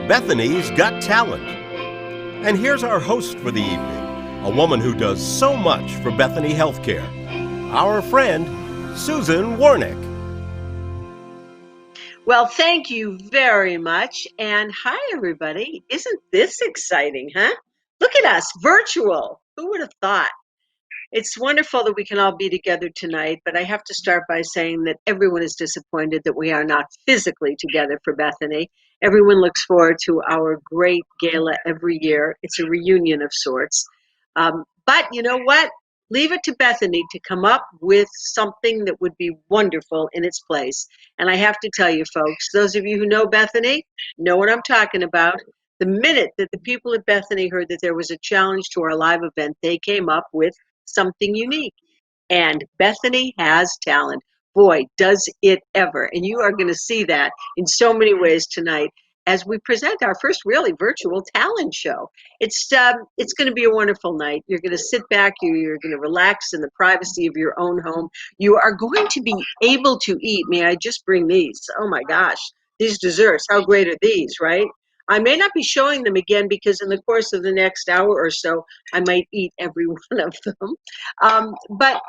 Bethany's Got Talent. And here's our host for the evening, a woman who does so much for Bethany Health Care, our friend, Susan Wornick. Well, thank you very much. And hi, everybody. Isn't this exciting, huh? Look at us, virtual. Who would have thought? It's wonderful that we can all be together tonight, but I have to start by saying that everyone is disappointed that we are not physically together for Bethany. Everyone looks forward to our great gala every year. It's a reunion of sorts. But you know what? Leave it to Bethany to come up with something that would be wonderful in its place. And I have to tell you, folks, those of you who know Bethany know what I'm talking about. The minute that the people at Bethany heard that there was a challenge to our live event, they came up with something unique. And Bethany has talent. Boy, does it ever. And you are going to see that in so many ways tonight as we present our first really virtual talent show. It's going to be a wonderful night. You're going to sit back, you're going to relax in the privacy of your own home. You are going to be able to eat. May I just bring these? Oh my gosh, these desserts, how great are these, right? I may not be showing them again because in the course of the next hour or so, I might eat every one of them. But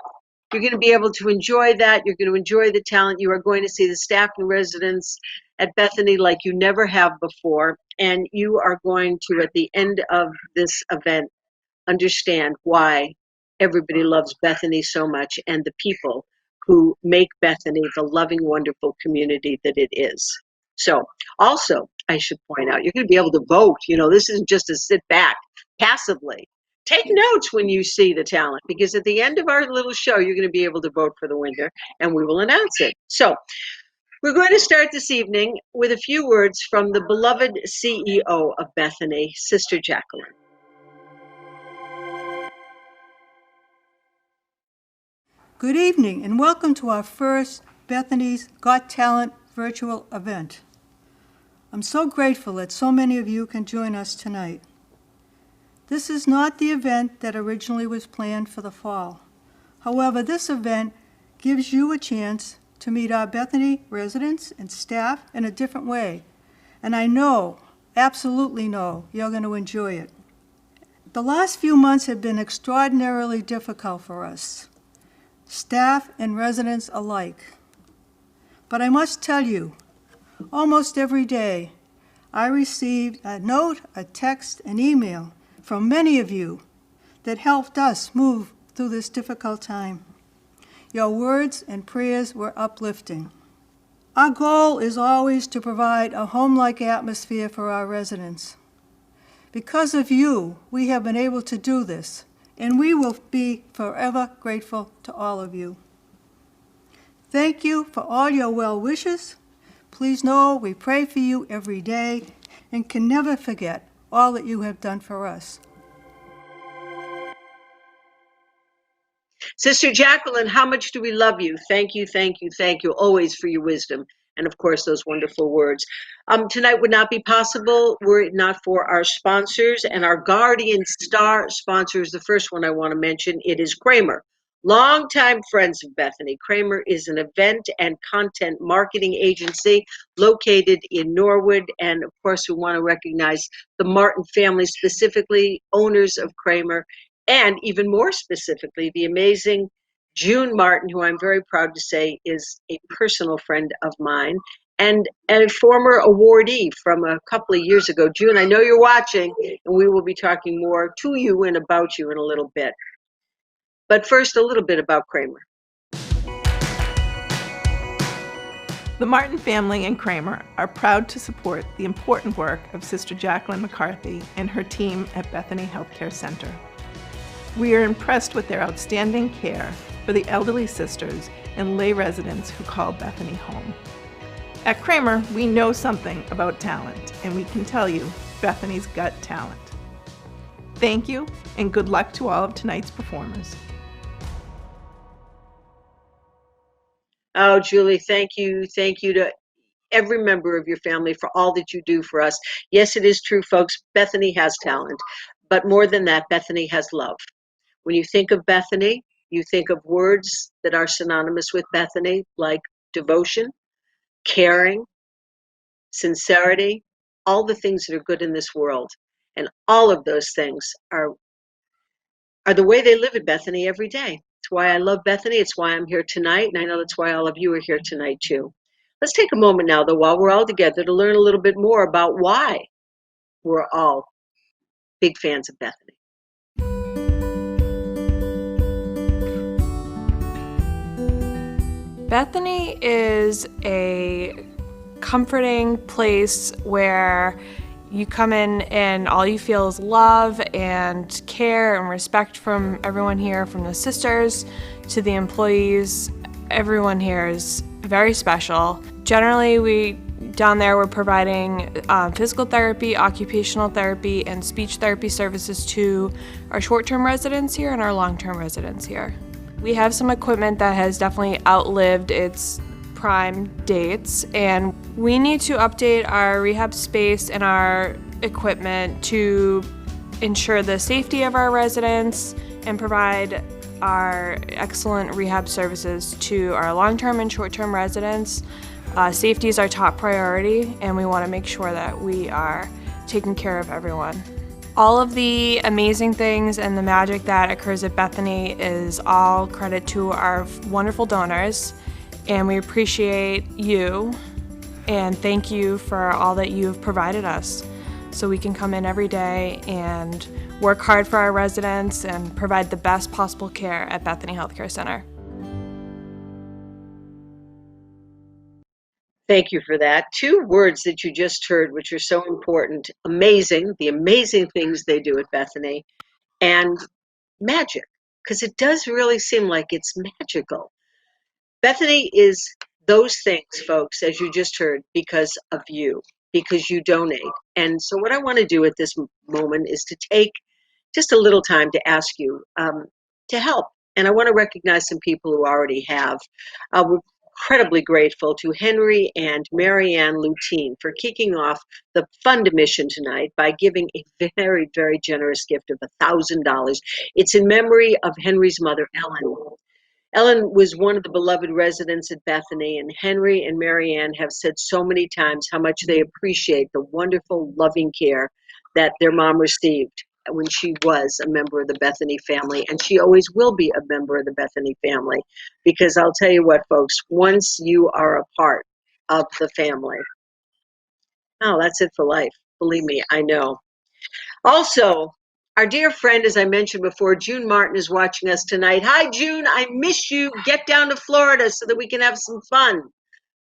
you're going to be able to enjoy that. You're going to enjoy the talent. You are going to see the staff and residents at Bethany like you never have before. And you are going to, at the end of this event, understand why everybody loves Bethany so much and the people who make Bethany the loving, wonderful community that it is. So also, I should point out, you're going to be able to vote. You know, this isn't just to sit back passively. Take notes when you see the talent, because at the end of our little show, you're going to be able to vote for the winner, and we will announce it. So we're going to start this evening with a few words from the beloved CEO of Bethany, Sister Jacqueline. Good evening and welcome to our first Bethany's Got Talent virtual event. I'm so grateful that so many of you can join us tonight. This is not the event that originally was planned for the fall. However, this event gives you a chance to meet our Bethany residents and staff in a different way. And I know, absolutely know, you're going to enjoy it. The last few months have been extraordinarily difficult for us, staff and residents alike. But I must tell you, almost every day, I received a note, a text, an email from many of you that helped us move through this difficult time. Your words and prayers were uplifting. Our goal is always to provide a home-like atmosphere for our residents. Because of you, we have been able to do this, and we will be forever grateful to all of you. Thank you for all your well wishes. Please know we pray for you every day and can never forget all that you have done for us. Sister Jacqueline, how much do we love you? Thank you, thank you, thank you always for your wisdom. And of course, those wonderful words. Tonight would not be possible were it not for our sponsors and our guardian star sponsors. The first one I want to mention, it is Kramer. Longtime friends of Bethany. Kramer is an event and content marketing agency located in Norwood. And of course, we want to recognize the Martin family, specifically owners of Kramer, and even more specifically, the amazing June Martin, who I'm very proud to say is a personal friend of mine and a former awardee from a couple of years ago. June, I know you're watching, and we will be talking more to you and about you in a little bit. But first, a little bit about Kramer. The Martin family and Kramer are proud to support the important work of Sister Jacqueline McCarthy and her team at Bethany Health Care Center. We are impressed with their outstanding care for the elderly sisters and lay residents who call Bethany home. At Kramer, we know something about talent, and we can tell you Bethany's got talent. Thank you, and good luck to all of tonight's performers. Oh, Julie, thank you. Thank you to every member of your family for all that you do for us. Yes, it is true, folks. Bethany has talent. But more than that, Bethany has love. When you think of Bethany, you think of words that are synonymous with Bethany, like devotion, caring, sincerity, all the things that are good in this world. And all of those things are the way they live at Bethany every day. It's why I love Bethany. It's why I'm here tonight. And I know that's why all of you are here tonight too. Let's take a moment now, though, while we're all together to learn a little bit more about why we're all big fans of Bethany. Bethany is a comforting place where you come in and all you feel is love and care and respect from everyone here, from the sisters to the employees. Everyone here is very special. Generally, down there we're providing physical therapy, occupational therapy, and speech therapy services to our short-term residents here and our long-term residents here. We have some equipment that has definitely outlived its prime dates, and we need to update our rehab space and our equipment to ensure the safety of our residents and provide our excellent rehab services to our long-term and short-term residents. Safety is our top priority, and we want to make sure that we are taking care of everyone. All of the amazing things and the magic that occurs at Bethany is all credit to our wonderful donors, and we appreciate you and thank you for all that you've provided us so we can come in every day and work hard for our residents and provide the best possible care at Bethany Health Care Center. Thank you for that. Two words that you just heard, which are so important: amazing, the amazing things they do at Bethany, and magic, because it does really seem like it's magical. Bethany is those things, folks, as you just heard, because of you, because you donate. And so what I want to do at this moment is to take just a little time to ask you to help. And I want to recognize some people who already have. We're incredibly grateful to Henry and Marianne Lutine for kicking off the Fund Mission tonight by giving a very, very generous gift of $1,000. It's in memory of Henry's mother, Ellen. Ellen was one of the beloved residents at Bethany, and Henry and Marianne have said so many times how much they appreciate the wonderful, loving care that their mom received when she was a member of the Bethany family, and she always will be a member of the Bethany family, because I'll tell you what, folks, once you are a part of the family, oh, that's it for life. Believe me, I know. Also, our dear friend, as I mentioned before, June Martin is watching us tonight. Hi, June, I miss you. Get down to Florida so that we can have some fun.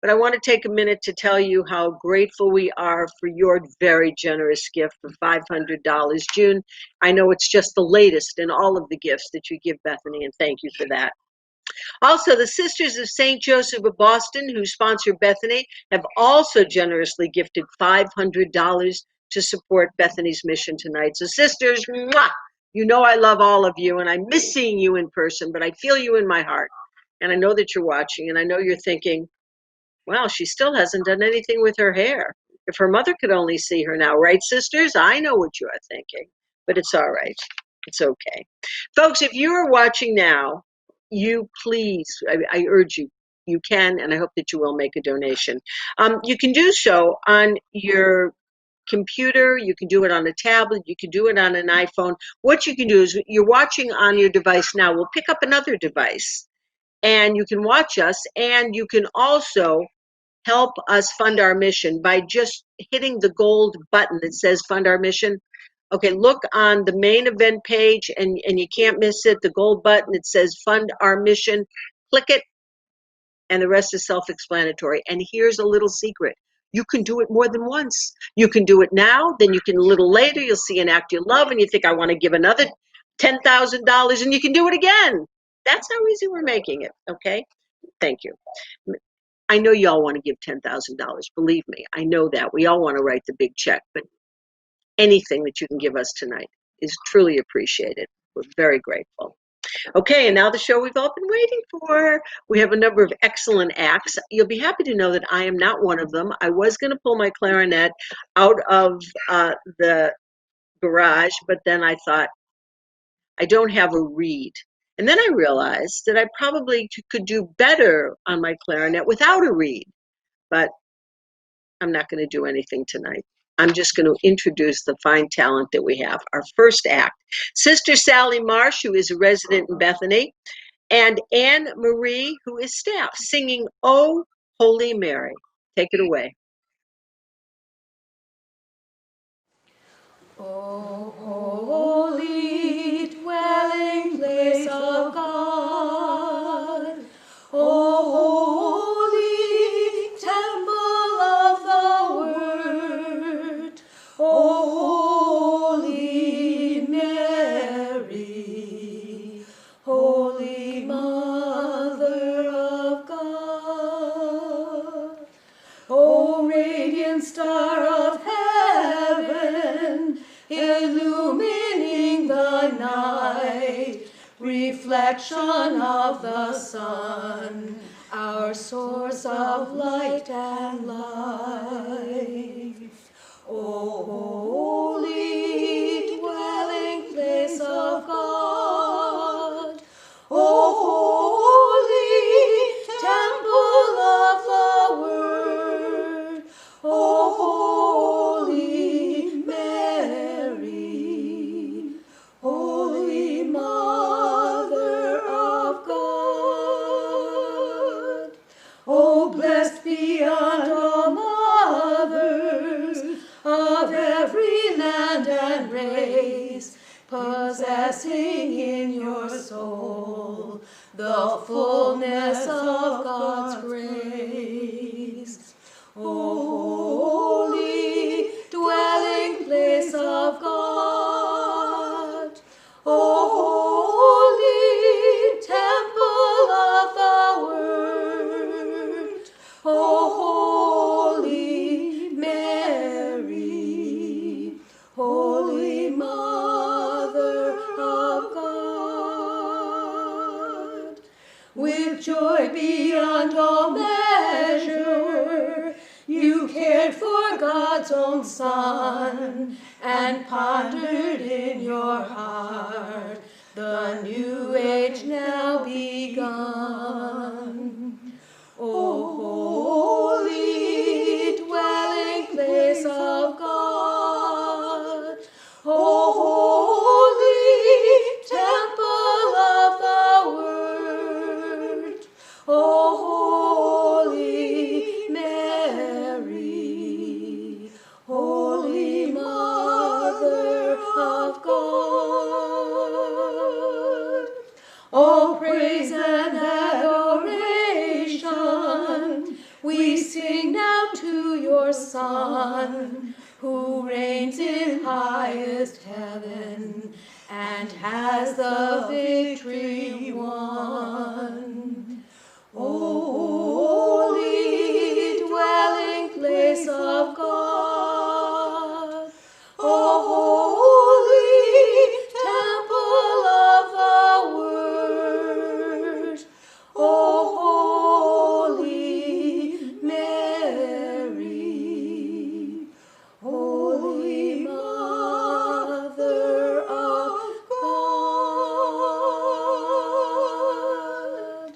But I want to take a minute to tell you how grateful we are for your very generous gift of $500. June, I know it's just the latest in all of the gifts that you give Bethany, and thank you for that. Also, the Sisters of St. Joseph of Boston, who sponsor Bethany, have also generously gifted $500 to support Bethany's mission tonight. So sisters, mwah, you know I love all of you, and I miss seeing you in person, but I feel you in my heart. And I know that you're watching, and I know you're thinking, well, she still hasn't done anything with her hair. If her mother could only see her now, right, sisters? I know what you are thinking, but it's all right. It's okay. Folks, if you are watching now, you please, I urge you, you can, and I hope that you will make a donation. You can do so on your computer, you can do it on a tablet, you can do it on an iPhone. What you can do is, you're watching on your device now, we'll pick up another device and you can watch us, and you can also help us fund our mission by just hitting the gold button that says fund our mission. Okay, look on the main event page, and you can't miss it, the gold button, it says fund our mission. Click it, and the rest is self-explanatory. And here's a little secret. You can do it more than once. You can do it now, then you can, a little later, you'll see an act you love, and you think, I want to give another $10,000, and you can do it again. That's how easy we're making it, okay? Thank you. I know y'all want to give $10,000. Believe me, I know that. We all want to write the big check, but anything that you can give us tonight is truly appreciated. We're very grateful. Okay, and now the show we've all been waiting for. We have a number of excellent acts. You'll be happy to know that I am not one of them. I was going to pull my clarinet out of the garage, but then I thought, I don't have a reed. And then I realized that I probably could do better on my clarinet without a reed, but I'm not going to do anything tonight. I'm just going to introduce the fine talent that we have. Our first act, Sister Sally Marsh, who is a resident in Bethany, and Anne Marie, who is staff, singing "Oh, Holy Mary." Take it away. O holy dwelling place of God, O holy temple of the Word, O holy Mary, Holy Mother of God, O radiant star of heaven, illumining the night, reflection of the sun, our source of light and life. O holy dwelling place of God, O holy temple of the Word, O holy Mary, Holy Mother of God. O blessed beyond all mothers of every land and race, possessing in your soul the fullness of God's grace. O holy dwelling place of God, O holy temple of the Word, O holy Mary, Holy Mother of God. With joy beyond all measure, you cared for God's own Son, and pondered in your heart the new age now begun. O holy dwelling place of God, O holy temple of the Word, O holy Mary, Holy Mother of God. All praise and adoration we sing now to your Son, who reigns in highest heaven and has the victory won. O holy dwelling place of God, O holy temple of the Word, O holy Mary, Holy Mother of God.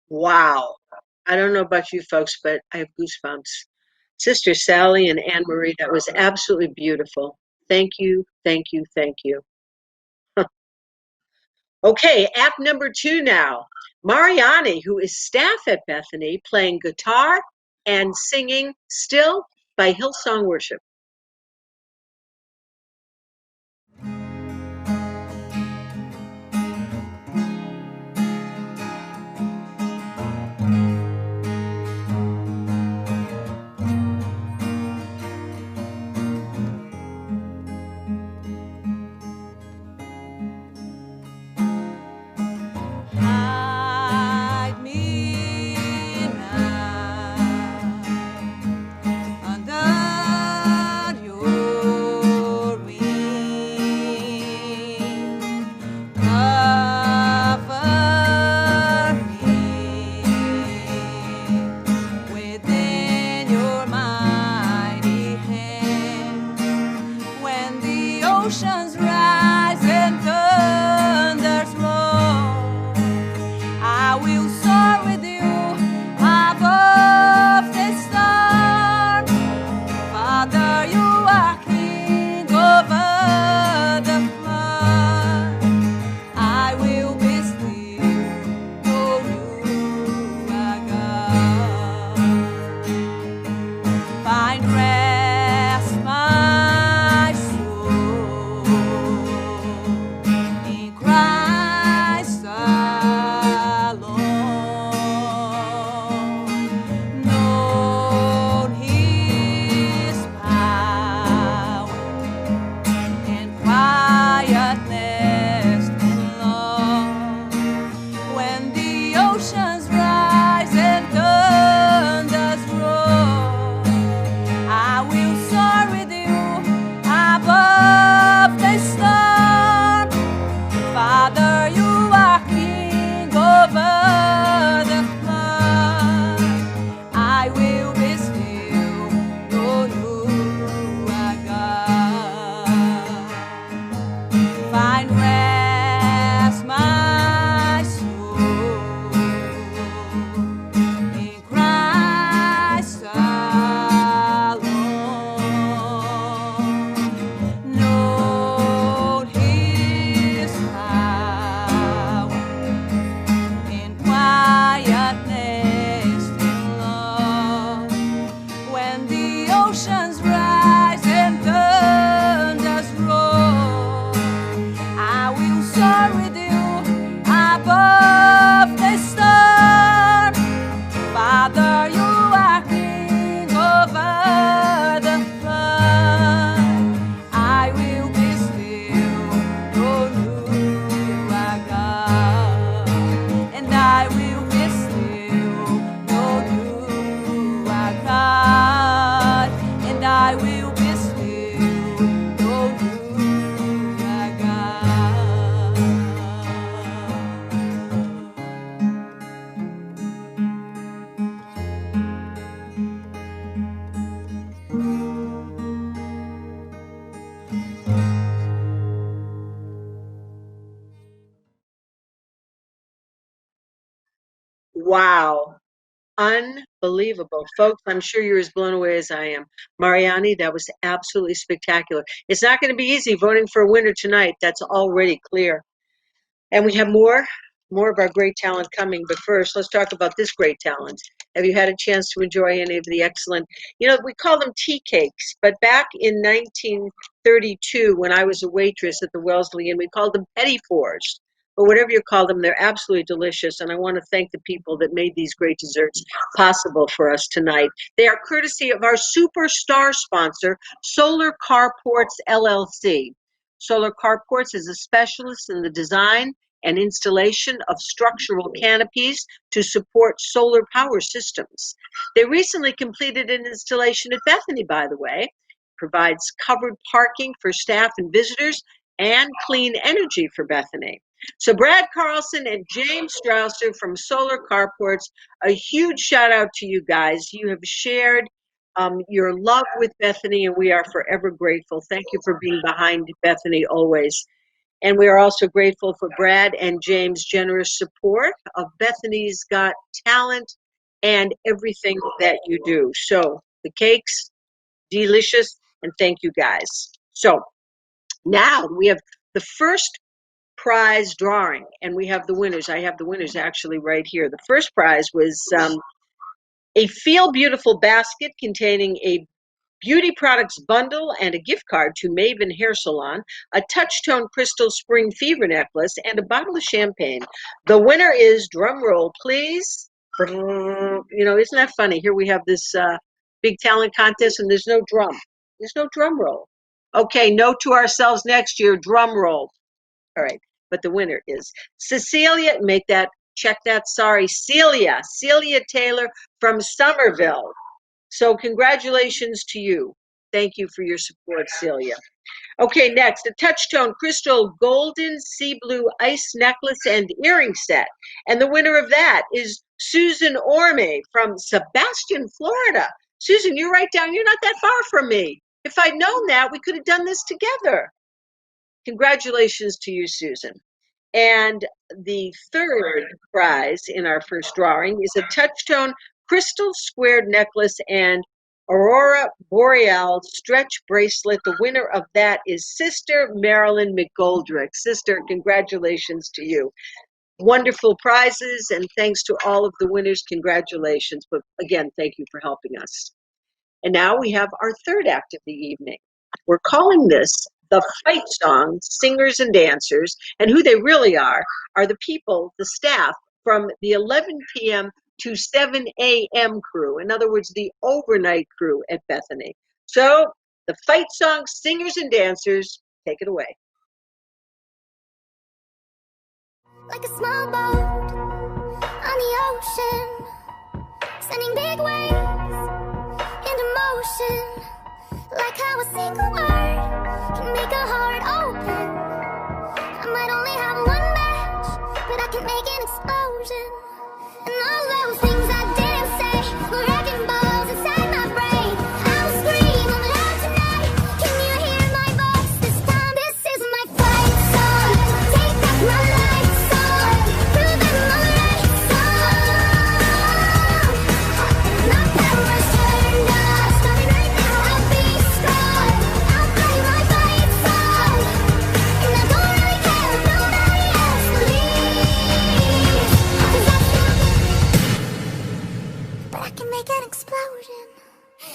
Wow. I don't know about you folks, but I have goosebumps. Sister Sally and Anne Marie, that was absolutely beautiful. Thank you, thank you, thank you. Okay, act number 2 now. Mariani, who is staff at Bethany, playing guitar and singing Still by Hillsong Worship. Hide me now under find rest, my soul, in Christ alone. Known His power and quietness and love. When the oceans rise and thunders roar, I will soar with you above the storm. Father, you are king over the flood. I will be still, know you are God. Find rest, my soul, in Christ alone. Know His power in quietness and love. When the oceans rise and thunders roar, I will soar with you above the storm. Father, you are king over the flood. I will be still, know you are God. And I will be still, know you are God. And I will be still, know you are God. Wow. Unbelievable. Folks, I'm sure you're as blown away as I am. Mariani, that was absolutely spectacular. It's not going to be easy voting for a winner tonight. That's already clear. And we have more of our great talent coming. But first, let's talk about this great talent. Have you had a chance to enjoy any of the excellent, we call them tea cakes, but back in 1932, when I was a waitress at the Wellesley Inn, we called them petit fours. But whatever you call them, they're absolutely delicious. And I want to thank the people that made these great desserts possible for us tonight. They are courtesy of our superstar sponsor, Solar Carports LLC. Solar Carports is a specialist in the design and installation of structural canopies to support solar power systems. They recently completed an installation at Bethany, by the way. Provides covered parking for staff and visitors and clean energy for Bethany. So Brad Carlson and James Strausser from Solar Carports, a huge shout out to you guys. You have shared your love with Bethany, and we are forever grateful. Thank you for being behind Bethany always. And we are also grateful for Brad and James' generous support of Bethany's Got Talent and everything that you do. So the cakes, delicious, and thank you guys. So now we have the first prize drawing, and we have the winners. I have the winners actually right here. The first prize was a Feel Beautiful basket containing a beauty products bundle and a gift card to Maven Hair Salon, a Touchtone Crystal Spring Fever necklace, and a bottle of champagne. The winner is, drum roll please. Isn't that funny? Here we have this big talent contest and there's no drum. There's no drum roll. Okay, note to ourselves next year, drum roll. All right, but the winner is Celia Taylor from Somerville. So congratulations to you. Thank you for your support, Celia. Okay, next, a Touchtone Crystal Golden Sea Blue Ice Necklace and Earring Set. And the winner of that is Susan Wornick from Sebastian, Florida. Susan, you're right down. You're not that far from me. If I'd known that, we could have done this together. Congratulations to you, Susan. And the third prize in our first drawing is a Touchtone Crystal Squared Necklace and Aurora Boreal Stretch Bracelet. The winner of that is Sister Marilyn McGoldrick. Sister, congratulations to you. Wonderful prizes, and thanks to all of the winners. Congratulations. But again, thank you for helping us. And now we have our third act of the evening. We're calling this the Fight Song Singers and Dancers, and who they really are the people, the staff from the 11 p.m. to 7 a.m. crew. In other words, the overnight crew at Bethany. So the Fight Song Singers and Dancers, take it away. Like a small boat on the ocean, sending big waves into motion. Like how a single word can make a heart open. I might only have one match, but I can make an explosion. And all those things I didn't say were wrecking balls inside my brain. I'll scream loud tonight. Can you hear my voice this time? This is my fight song. Take back my life song. Prove that I'm the right song. My power's turned up. Starting right now. I'll be strong. I'll play my fight song. And I don't really care if nobody else believes. 'Cause I still, but I can make an explosion.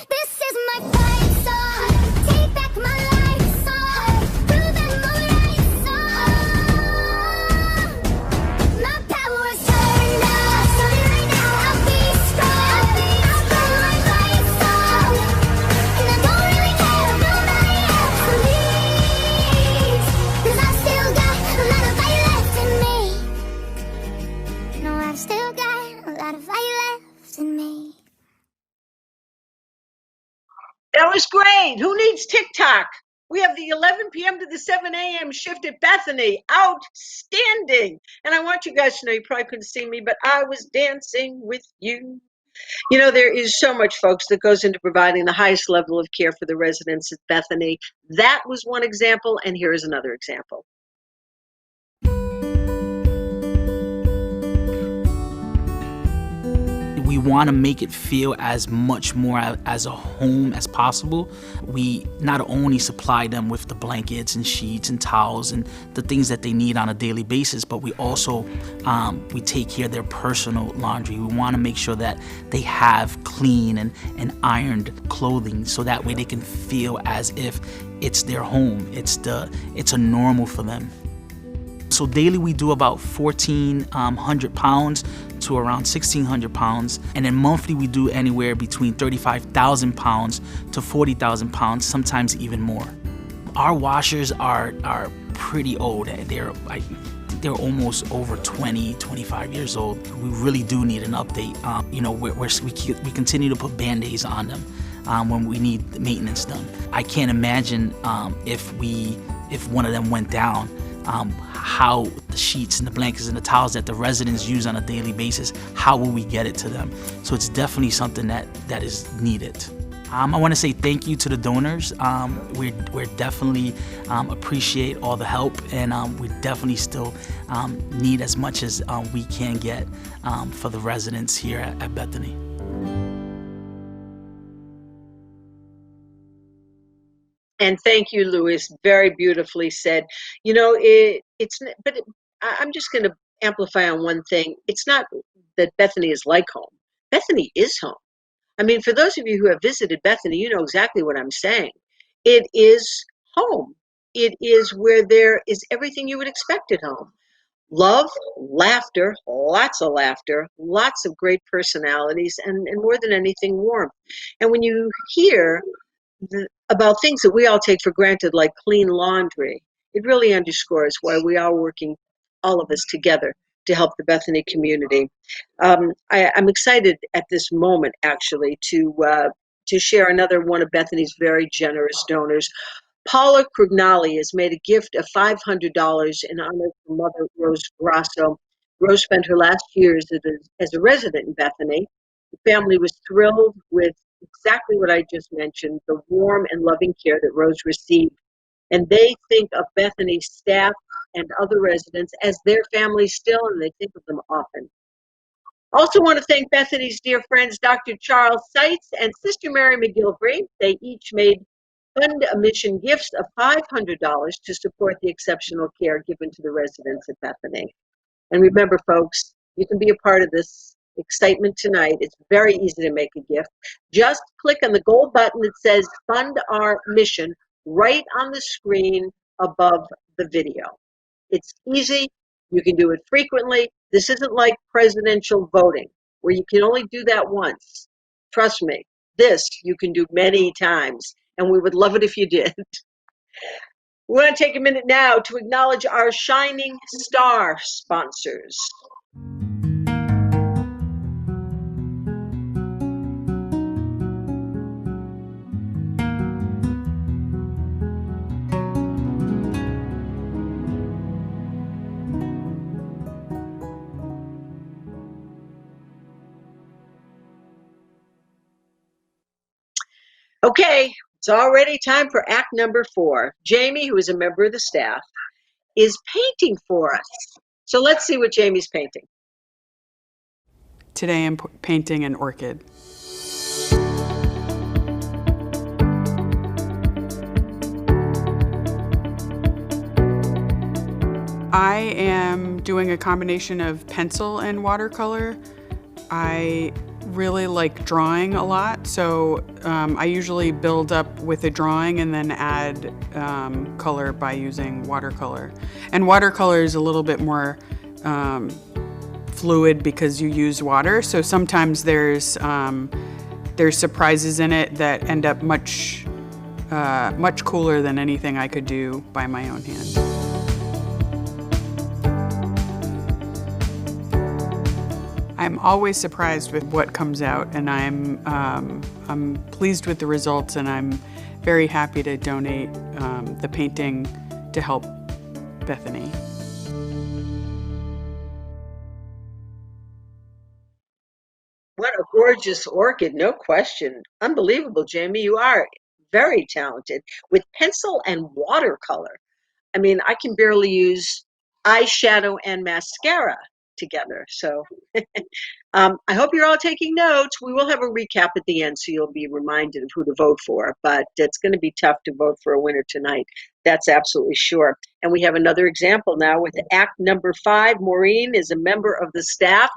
This is my fight song. Take back my life song. Prove that I'm the right song. My power's turned up. Starting right now. I'll be strong. I'll play my fight song. And I don't really care if nobody else believes. 'Cause I've still got a lot of fight left in me. No, I've still got a lot of fight left in me. That was great. Who needs TikTok? We have the 11 p.m. to the 7 a.m. shift at Bethany. Outstanding. And I want you guys to know, you probably couldn't see me, but I was dancing with you. You know, there is so much, folks, that goes into providing the highest level of care for the residents at Bethany. That was one example, and here is another example. We want to make it feel as much more as a home as possible. We not only supply them with the blankets and sheets and towels and the things that they need on a daily basis, but we also we take care of their personal laundry. We want to make sure that they have clean and ironed clothing, so that way they can feel as if it's their home. It's a normal for them. So daily we do about 1,400 pounds to around 1,600 pounds. And then monthly we do anywhere between 35,000 pounds to 40,000 pounds, sometimes even more. Our washers are pretty old. They're almost over 20, 25 years old. We really do need an update. We continue to put Band-Aids on them when we need maintenance done. I can't imagine if one of them went down, how the sheets and the blankets and the towels that the residents use on a daily basis, how will we get it to them? So it's definitely something that is needed. I want to say thank you to the donors. We're definitely appreciate all the help, and we definitely still need as much as we can get for the residents here at Bethany. And thank you, Louis. Very beautifully said. You know, I'm just going to amplify on one thing. It's not that Bethany is like home. Bethany is home. I mean, for those of you who have visited Bethany, you know exactly what I'm saying. It is home. It is where there is everything you would expect at home. Love, laughter, lots of laughter, lots of great personalities, and more than anything, warmth. And when you hear about things that we all take for granted, like clean laundry, it really underscores why we are working, all of us together, to help the Bethany community. I'm excited at this moment, actually, to share another one of Bethany's very generous donors. Paula Crugnali has made a gift of $500 in honor of Mother Rose Grasso. Rose spent her last years as a resident in Bethany. The family was thrilled with exactly what I just mentioned, the warm and loving care that Rose received. And they think of Bethany's staff and other residents as their family still, and they think of them often. Also want to thank Bethany's dear friends, Dr. Charles Seitz and Sister Mary McGilvery. They each made fund a mission gifts of $500 to support the exceptional care given to the residents at Bethany. And remember, folks, you can be a part of this excitement tonight. It's very easy to make a gift. Just click on the gold button that says Fund Our Mission right on the screen above the video. It's easy. You can do it frequently. This isn't like presidential voting where you can only do that once. Trust me, this you can do many times, and we would love it if you did. We want to take a minute now to acknowledge our Shining Star sponsors. Okay, it's already time for act number 4. Jamie, who is a member of the staff, is painting for us. So let's see what Jamie's painting. Today I'm painting an orchid. I am doing a combination of pencil and watercolor. I really like drawing a lot, so I usually build up with a drawing and then add color by using watercolor. And watercolor is a little bit more fluid because you use water, so sometimes there's surprises in it that end up much cooler than anything I could do by my own hand. I'm always surprised with what comes out, and I'm pleased with the results, and I'm very happy to donate the painting to help Bethany. What a gorgeous orchid, no question. Unbelievable, Jamie. You are very talented with pencil and watercolor. I mean, I can barely use eyeshadow and mascara together. So I hope you're all taking notes. We will have a recap at the end so you'll be reminded of who to vote for, but it's going to be tough to vote for a winner tonight. That's absolutely sure. And we have another example now with act number 5. Maureen is a member of the staff,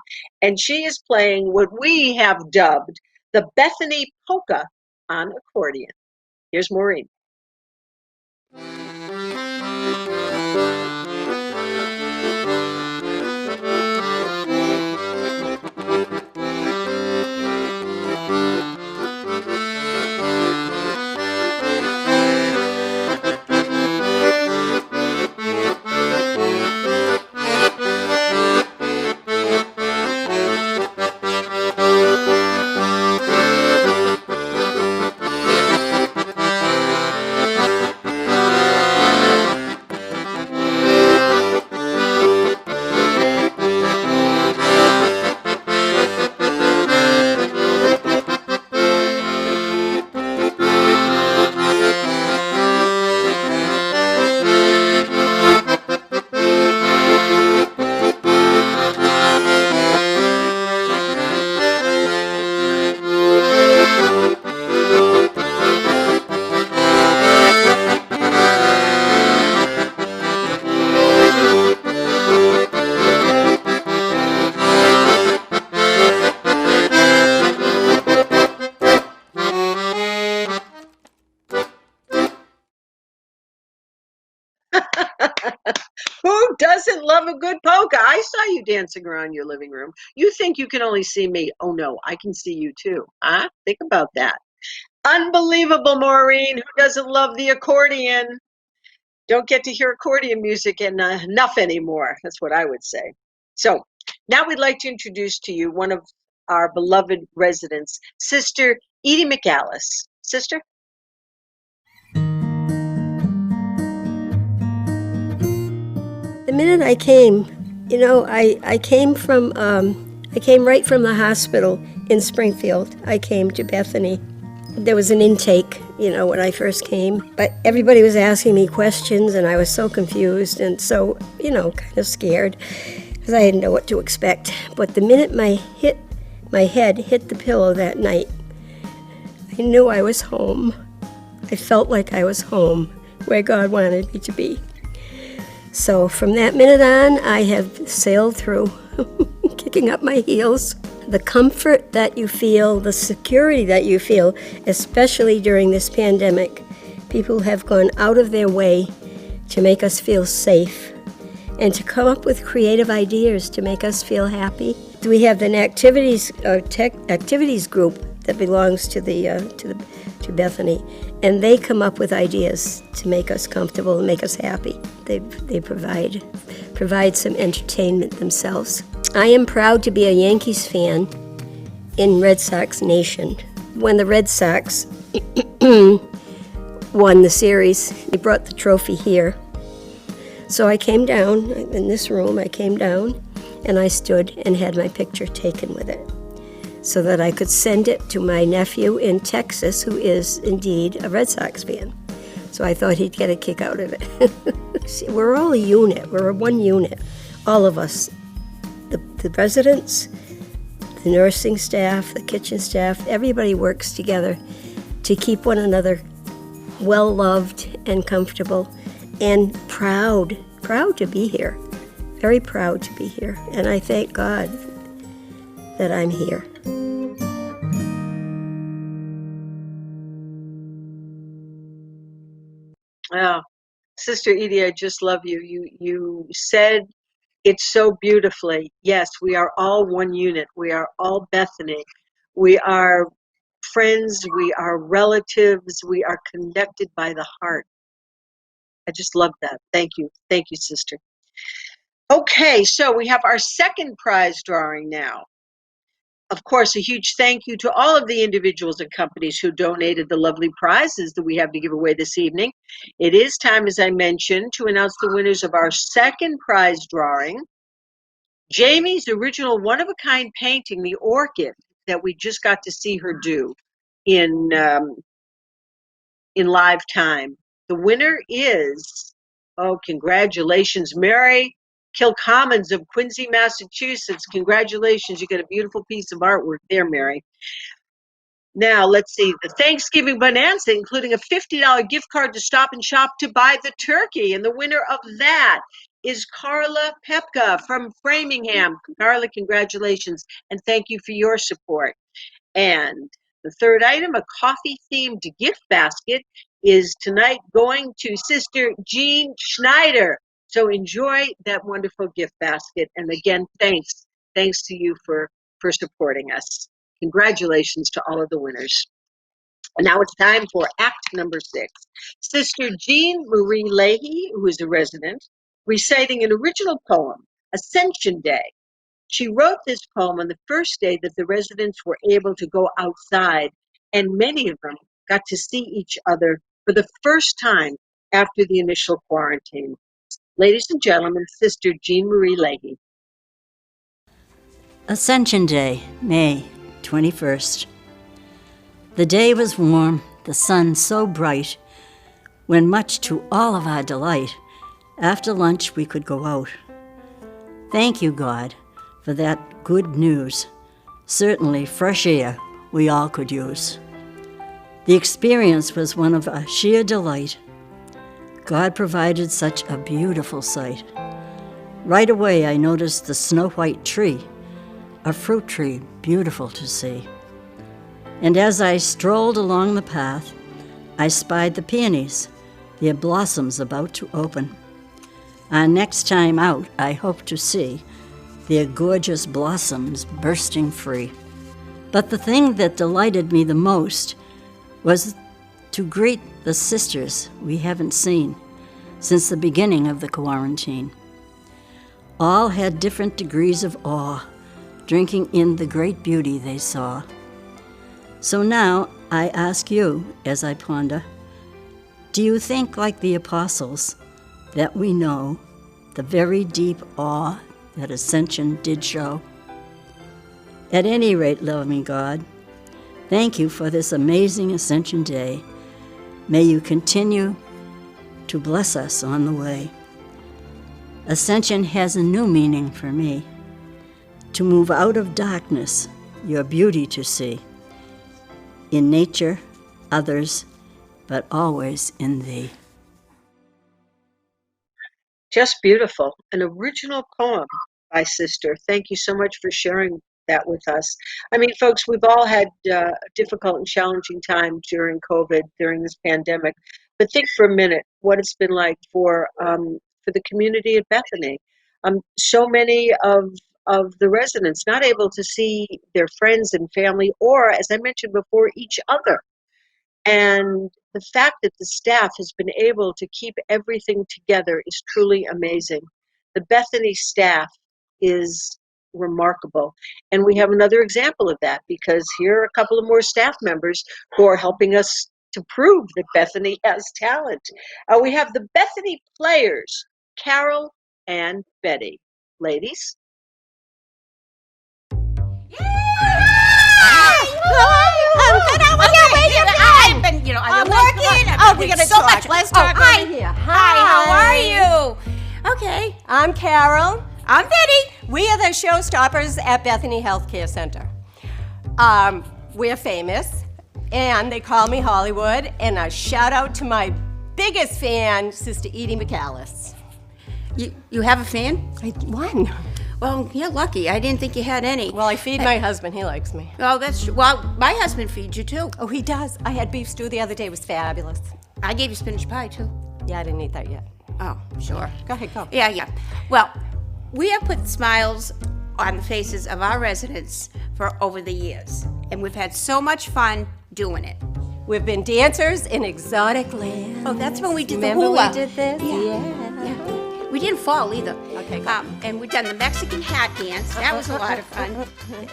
and she is playing what we have dubbed the Bethany Polka on accordion. Here's Maureen. Who doesn't love a good polka? I saw you dancing around your living room. You think you can only see me. Oh no, I can see you too. Huh? Think about that. Unbelievable, Maureen. Who doesn't love the accordion? Don't get to hear accordion music enough anymore. That's what I would say. So now we'd like to introduce to you one of our beloved residents, Sister Edie McAllis. Sister? The minute I came, I came right from the hospital in Springfield. I came to Bethany. There was an intake, when I first came, but everybody was asking me questions and I was so confused and so, kind of scared because I didn't know what to expect. But the minute my head hit the pillow that night, I knew I was home. I felt like I was home, where God wanted me to be. So from that minute on, I have sailed through, kicking up my heels. the comfort that you feel, the security that you feel, especially during this pandemic. People have gone out of their way to make us feel safe and to come up with creative ideas to make us feel happy. We have an activities group that belongs to to Bethany, and they come up with ideas to make us comfortable and make us happy. They provide some entertainment themselves. I am proud to be a Yankees fan in Red Sox Nation. When the Red Sox won the series, they brought the trophy here. So I came down, in this room, I came down and I stood and had my picture taken with it so that I could send it to my nephew in Texas, who is indeed a Red Sox fan. So I thought he'd get a kick out of it. See, we're all a unit, we're one unit, all of us. The residents, the nursing staff, the kitchen staff, everybody works together to keep one another well-loved and comfortable and proud to be here, very proud to be here. And I thank God that I'm here. Oh, Sister Edie, I just love you. You said it so beautifully. Yes, we are all one unit. We are all Bethany. We are friends. We are relatives. We are connected by the heart. I just love that. Thank you. Thank you, sister. Okay, so we have our second prize drawing now. Of course, a huge thank you to all of the individuals and companies who donated the lovely prizes that we have to give away this evening. It is time, as I mentioned, to announce the winners of our second prize drawing. Jamie's original one-of-a-kind painting, the orchid, that we just got to see her do in live time. The winner is, oh, congratulations, Mary Kilcommons of Quincy, Massachusetts. Congratulations, you got a beautiful piece of artwork there, Mary. Now, let's see, the Thanksgiving Bonanza, including a $50 gift card to Stop and Shop to buy the turkey. And the winner of that is Carla Pepka from Framingham. Carla, congratulations, and thank you for your support. And the third item, a coffee-themed gift basket, is tonight going to Sister Jean Schneider. So enjoy that wonderful gift basket. And again, thanks to you for supporting us. Congratulations to all of the winners. And now it's time for act number 6. Sister Jean Marie Leahy, who is a resident, reciting an original poem, Ascension Day. She wrote this poem on the first day that the residents were able to go outside, and many of them got to see each other for the first time after the initial quarantine. Ladies and gentlemen, Sister Jean Marie Leahy. Ascension Day, May 21st. The day was warm, the sun so bright, when much to all of our delight, after lunch we could go out. Thank you, God, for that good news. Certainly fresh air we all could use. The experience was one of a sheer delight. God provided such a beautiful sight. Right away I noticed the snow-white tree, a fruit tree beautiful to see. And as I strolled along the path, I spied the peonies, their blossoms about to open. Our next time out, I hope to see their gorgeous blossoms bursting free. But the thing that delighted me the most was to greet the sisters we haven't seen since the beginning of the quarantine. All had different degrees of awe, drinking in the great beauty they saw. So now I ask you, as I ponder, do you think, like the apostles, that we know the very deep awe that Ascension did show? At any rate, loving God, thank you for this amazing Ascension Day. May you continue to bless us on the way. Ascension has a new meaning for me, to move out of darkness, your beauty to see, in nature, others, but always in thee. Just beautiful. An original poem by Sister. Thank you so much for sharing that with us. I mean, folks, we've all had difficult and challenging times during COVID, during this pandemic. But think for a minute what it's been like for the community at Bethany. So many of the residents not able to see their friends and family, or, as I mentioned before, each other. And the fact that the staff has been able to keep everything together is truly amazing. The Bethany staff is remarkable. And we have another example of that, because here are a couple of more staff members who are helping us to prove that Bethany has talent. We have the Bethany players, Carol and Betty. Ladies. I've been, I'm working. We got so much. Let's talk over here. Hi, how are you? Okay. I'm Carol. I'm Betty. We are the showstoppers at Bethany Health Care Center. We're famous, and they call me Hollywood, and a shout out to my biggest fan, Sister Edie McAllis. You have a fan? One. Well, you're lucky. I didn't think you had any. Well, I feed my husband. He likes me. Oh, that's true. Well, my husband feeds you, too. Oh, he does. I had beef stew the other day. It was fabulous. I gave you spinach pie, too. Yeah, I didn't eat that yet. Oh, sure. Go ahead, go. Yeah. Well, we have put smiles on the faces of our residents for over the years, and we've had so much fun doing it. We've been dancers in exotic lands. Oh, that's when we did Remember the hula. we did this? Yeah. We didn't fall either. Okay, go. And we've done the Mexican hat dance. That was a lot of fun.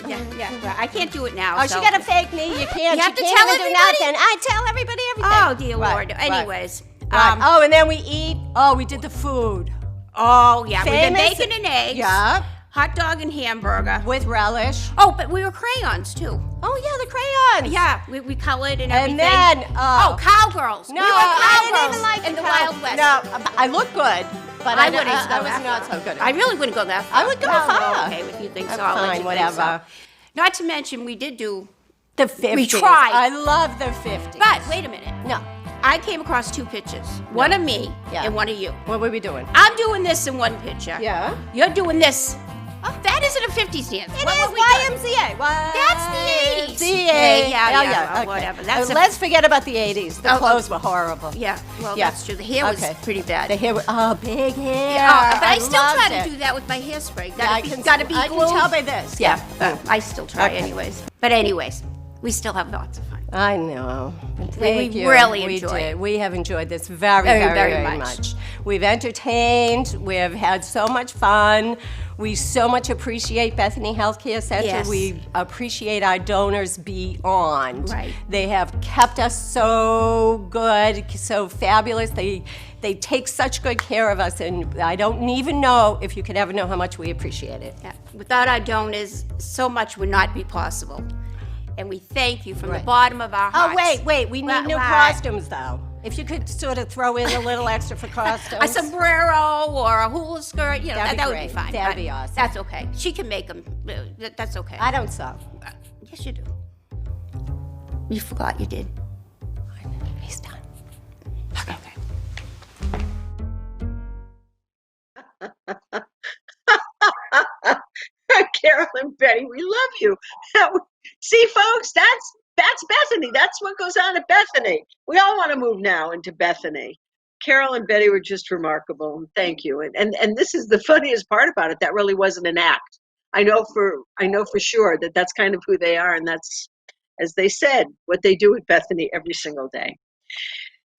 Yeah. Well, I can't do it now. Oh, so. she got a fake knee. You can't. You have to can't tell even do everybody? nothing. I tell everybody everything. Oh, dear Right, Lord. right. Anyways. Right. And then we eat. Oh, we did the food. Oh, yeah. Famous? We've been bacon and eggs. Yeah. Hot dog and hamburger. With relish. Oh, but we were crayons, too. Oh, yeah, the crayons. Yeah, we colored and everything. And then, cowgirls. No, we were I cowgirls didn't even like in the cow- Wild West. No, I look good, but I wouldn't was go that not far. so good. I really wouldn't go that far. I would go Well, far. Okay, if you think so. Fine, I'll let you whatever. think so. Not to mention, we did do The 50s. We tried. I love the 50s. But wait a minute. No. I came across two pictures. One of me and one of you. What were we doing? I'm doing this in one picture. Yeah. You're doing this. Oh, that isn't a 50s dance. It What is were we doing? YMCA. That's the 80s. YMCA. Yeah, okay. whatever. That's Let's forget about the 80s. The clothes were horrible. Yeah, well, Yeah. that's true. The hair was pretty bad. The hair was, big hair. Yeah, but I still loved try to it. do that with my hairspray. I Gotta be can glued. tell by this. Yeah, I still try Okay. anyways. But anyways, we still have lots of fun. I know. We Thank you. really we enjoy did. it. We have enjoyed this very, Very, very, very very much. much. We've entertained. We've had so much fun. We so much appreciate Bethany Health Care Center. Yes. We appreciate our donors beyond. Right. They have kept us so good, so fabulous. They take such good care of us, and I don't even know if you could ever know how much we appreciate it. Yeah. Without our donors, so much would not be possible. And we thank you from the bottom of our hearts. Oh, wait. We need new Right. costumes, though. If you could sort of throw in a little extra for costumes. A sombrero or a hula skirt, That'd be that would great. be fine. That'd be awesome. That's okay. She can make them. That's okay. I don't sew. Yes, you do. You forgot you did. He's done. Carol and Betty, we love you. See, folks, that's Bethany. That's what goes on at Bethany. We all want to move now into Bethany. Carol and Betty were just remarkable. Thank you. And this is the funniest part about it. That really wasn't an act. I know for sure that that's kind of who they are, and that's, as they said, what they do at Bethany every single day.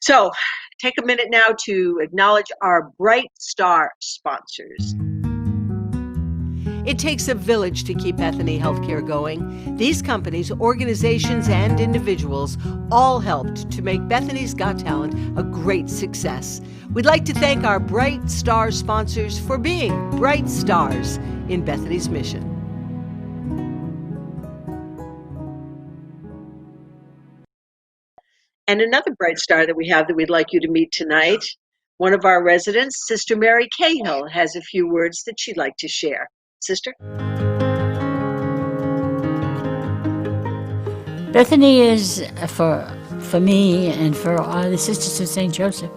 So, take a minute now to acknowledge our Bright Star sponsors. It takes a village to keep Bethany Healthcare going. These companies, organizations, and individuals all helped to make Bethany's Got Talent a great success. We'd like to thank our Bright Star sponsors for being bright stars in Bethany's mission. And another bright star that we have that we'd like you to meet tonight, one of our residents, Sister Mary Cahill, has a few words that she'd like to share. Sister? Bethany is, for me and for all the Sisters of St. Joseph,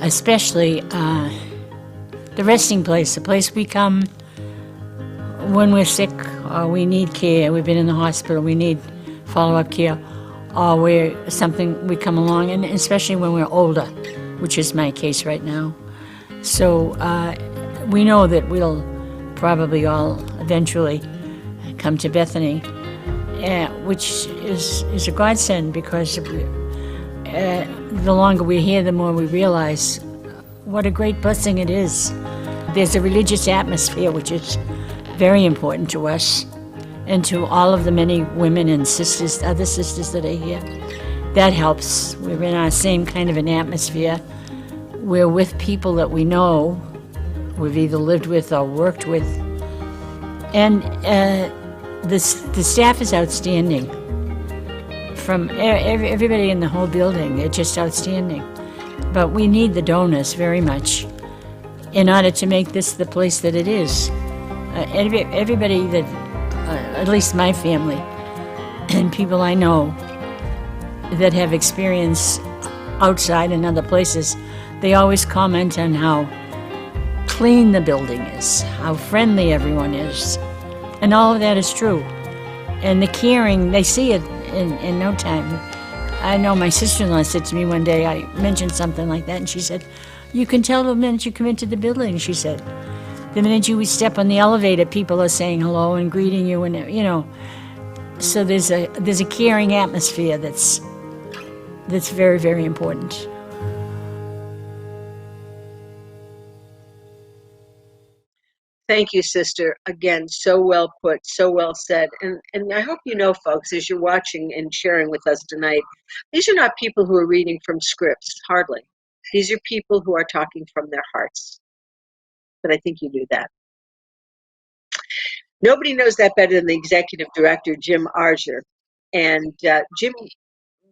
especially the resting place, the place we come when we're sick or we need care, we've been in the hospital, we need follow-up care, or we come along, and especially when we're older, which is my case right now. So we know that we'll probably all eventually come to Bethany, which is a godsend, because the longer we're here, the more we realize what a great blessing it is. There's a religious atmosphere which is very important to us and to all of the many women and sisters, other sisters that are here. That helps. We're in our same kind of an atmosphere. We're with people that we know, we've either lived with or worked with. And the staff is outstanding. From everybody in the whole building, they're just outstanding. But we need the donors very much in order to make this the place that it is. Everybody that, at least my family, and people I know that have experience outside and other places, they always comment on how clean the building is, how friendly everyone is. And all of that is true. And the caring, they see it in no time. I know my sister-in-law said to me one day, I mentioned something like that, and she said, "You can tell the minute you come into the building," she said. "The minute you step on the elevator, people are saying hello and greeting you, and so there's a caring atmosphere that's very, very important." Thank you, sister. Again, so well put, so well said. And I hope you know, folks, as you're watching and sharing with us tonight, these are not people who are reading from scripts, hardly. These are people who are talking from their hearts. But I think you knew that. Nobody knows that better than the executive director, Jim Arger. And Jim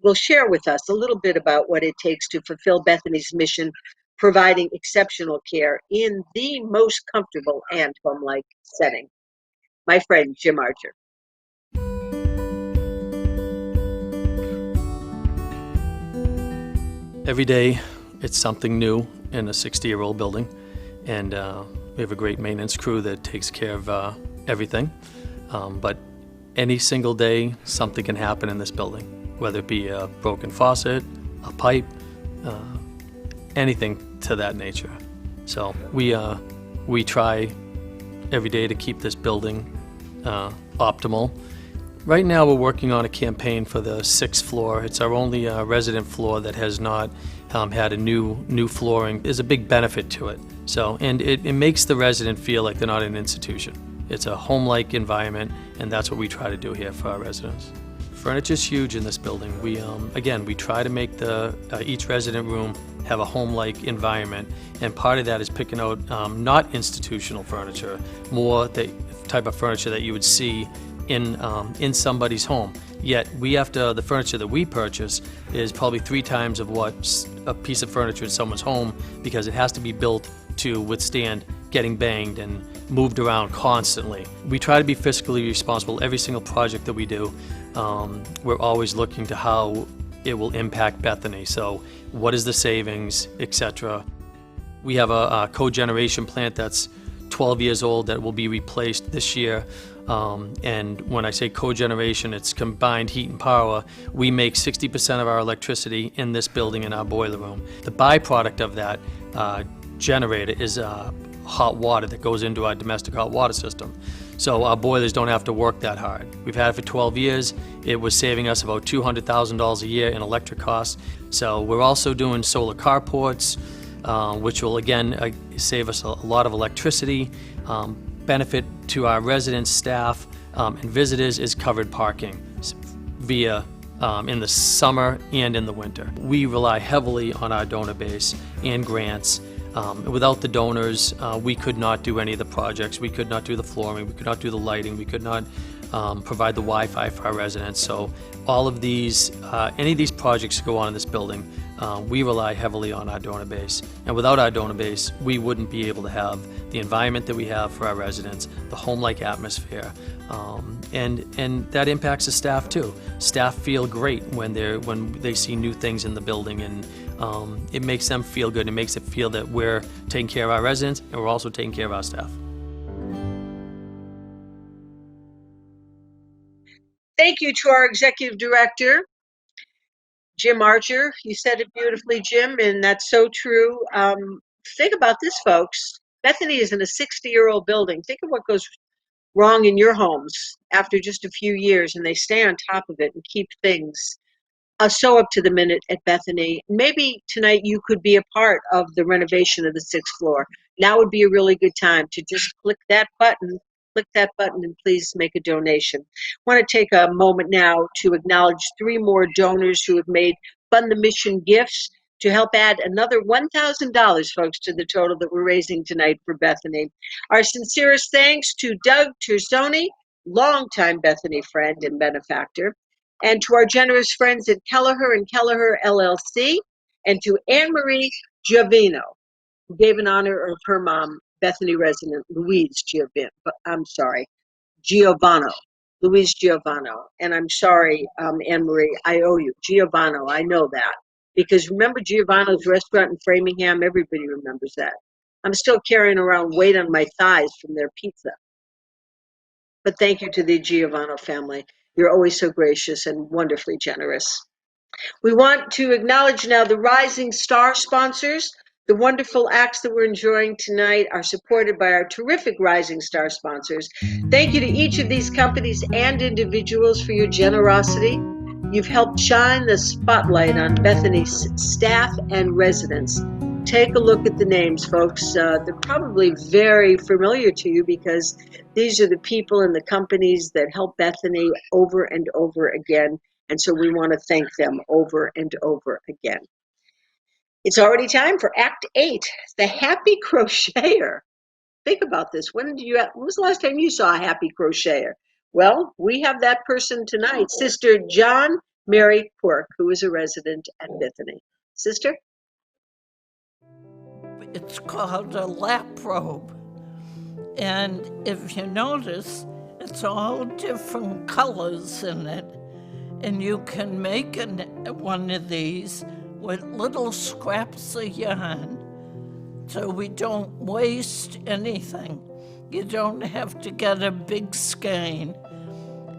will share with us a little bit about what it takes to fulfill Bethany's mission, providing exceptional care in the most comfortable and home-like setting. My friend, Jim Archer. Every day, it's something new in a 60-year-old building, and we have a great maintenance crew that takes care of everything. But any single day, something can happen in this building, whether it be a broken faucet, a pipe, anything to that nature. So we try every day to keep this building optimal. Right now we're working on a campaign for the 6th floor. It's our only resident floor that has not had a new flooring. There's a big benefit to it. So, and it makes the resident feel like they're not in an institution. It's a home-like environment, and that's what we try to do here for our residents. Furniture's huge in this building. We try to make each resident room have a home-like environment, and part of that is picking out not institutional furniture, more the type of furniture that you would see in somebody's home. Yet the furniture that we purchase is probably 3 times of what a piece of furniture in someone's home, because it has to be built to withstand getting banged and moved around constantly. We try to be fiscally responsible every single project that we do. We're always looking to how it will impact Bethany. So what is the savings, etc. We have a cogeneration plant that's 12 years old that will be replaced this year. And when I say cogeneration, it's combined heat and power. We make 60% of our electricity in this building in our boiler room. The byproduct of that generator is hot water that goes into our domestic hot water system. So our boilers don't have to work that hard. We've had it for 12 years. It was saving us about $200,000 a year in electric costs. So we're also doing solar carports, which will again save us a lot of electricity. Benefit to our residents, staff, and visitors is covered parking via in the summer and in the winter. We rely heavily on our donor base and grants. Without the donors, we could not do any of the projects. We could not do the flooring. We could not do the lighting. We could not provide the Wi-Fi for our residents. So all of these, any of these projects that go on in this building, we rely heavily on our donor base. And without our donor base, we wouldn't be able to have the environment that we have for our residents, the home-like atmosphere, and that impacts the staff too. Staff feel great when they see new things in the building, and it makes them feel good. It makes it feel that we're taking care of our residents and we're also taking care of our staff. Thank you to our executive director, Jim Archer. You said it beautifully, Jim, and that's so true. Think about this, folks. Bethany is in a 60-year-old building. Think of what goes wrong in your homes after just a few years, and they stay on top of it and keep things so up to the minute at Bethany. Maybe tonight you could be a part of the renovation of the 6th floor. Now would be a really good time to just click that button, and please make a donation. I want to take a moment now to acknowledge 3 more donors who have made Fund the Mission gifts to help add another $1,000, folks, to the total that we're raising tonight for Bethany. Our sincerest thanks to Doug Terzoni, longtime Bethany friend and benefactor, and to our generous friends at Kelleher and Kelleher LLC, and to Anne-Marie Giovino, who gave in honor of her mom, Bethany resident Louise Giovanno. Louise Giovanno. And I'm sorry, Anne-Marie, I owe you. Giovanno, I know that. Because remember Giovanno's restaurant in Framingham? Everybody remembers that. I'm still carrying around weight on my thighs from their pizza. But thank you to the Giovanno family. You're always so gracious and wonderfully generous. We want to acknowledge now the Rising Star sponsors. The wonderful acts that we're enjoying tonight are supported by our terrific Rising Star sponsors. Thank you to each of these companies and individuals for your generosity. You've helped shine the spotlight on Bethany's staff and residents. Take a look at the names, folks. They're probably very familiar to you because these are the people and the companies that help Bethany over and over again. And so we want to thank them over and over again. It's already time for Act 8, the Happy Crocheter. Think about this. When was the last time you saw a happy crocheter? Well, we have that person tonight, Sister John Mary Quirk, who is a resident at Bethany. Sister? It's called a lap robe. And if you notice, it's all different colors in it. And you can make one of these with little scraps of yarn, so we don't waste anything. You don't have to get a big skein.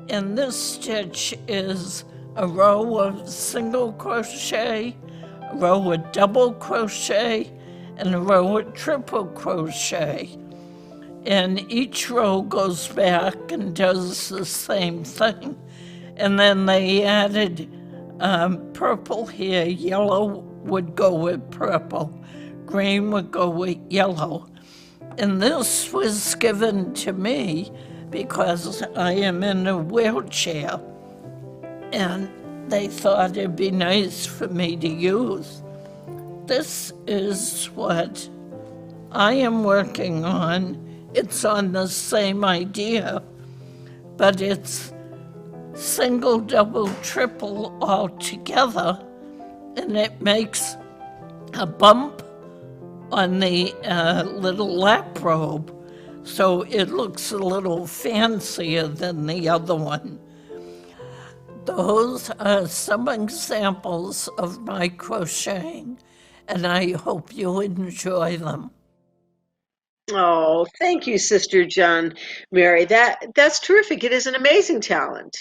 And this stitch is a row of single crochet, a row of double crochet, and a row of triple crochet. And each row goes back and does the same thing. And then they added purple here. Yellow would go with purple. Green would go with yellow. And this was given to me because I am in a wheelchair. And they thought it'd be nice for me to use. This is what I am working on. It's on the same idea, but it's single, double, triple all together, and it makes a bump on the little lap robe, so it looks a little fancier than the other one. Those are some examples of my crocheting, and I hope you enjoy them. Oh, thank you, Sister John Mary. That's terrific. It is an amazing talent.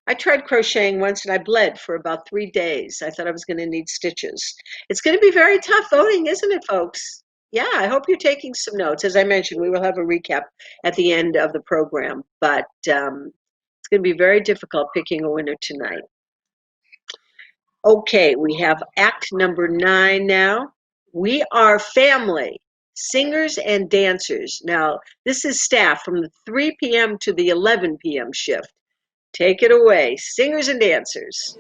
I tried crocheting once and I bled for about 3 days. I thought I was going to need stitches. It's going to be very tough voting, isn't it, folks? Yeah, I hope you're taking some notes. As I mentioned, we will have a recap at the end of the program, but it's going to be very difficult picking a winner tonight. Okay, we have Act number 9 now. We are family. Singers and dancers. Now, this is staff from the 3 p.m. to the 11 p.m. shift. Take it away, singers and dancers.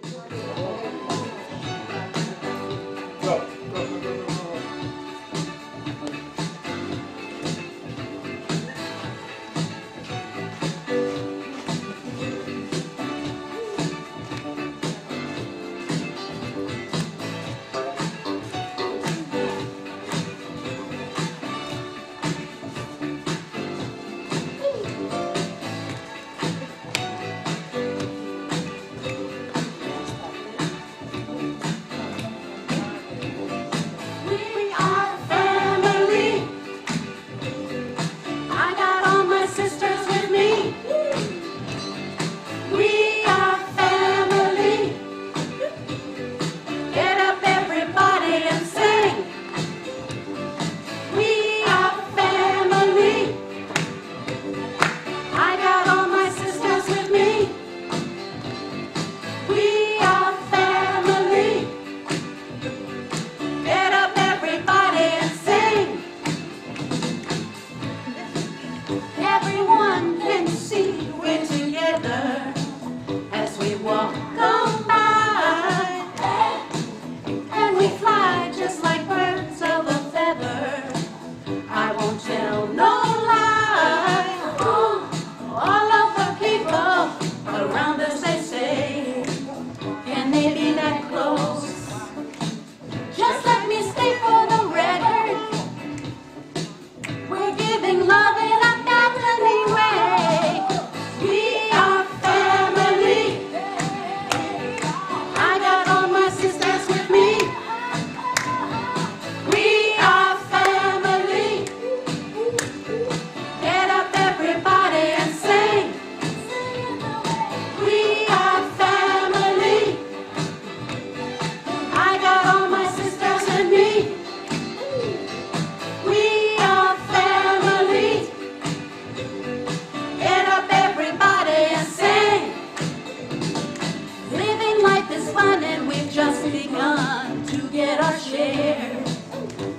We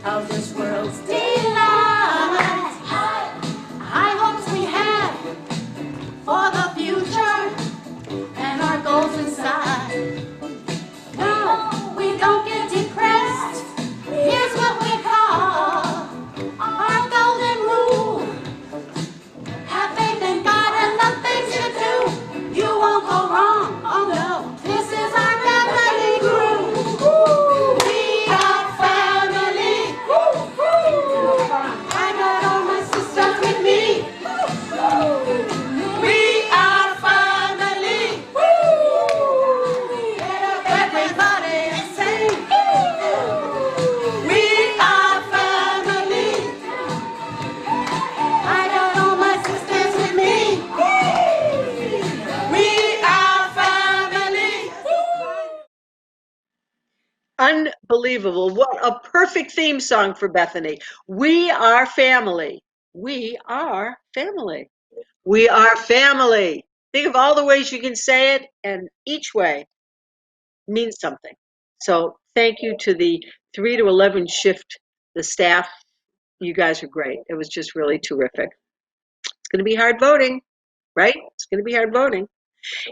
of this world's delight. High hopes we have for the future and our goals inside. No, we don't get depressed. Here's what we call our golden rule. Have faith in God and the things you do, you won't go wrong. Oh no, this is our Bethany crew. We are family. I got all my sisters with me. We are family. Get up everybody and sing. We are family. I got all my sisters with me. We are family. Unbelievable. What a perfect theme song for Bethany. We are family. We are family. We are family. Think of all the ways you can say it, and each way means something. So thank you to the 3 to 11 shift, the staff. You guys are great. It was just really terrific. It's going to be hard voting, right? It's going to be hard voting.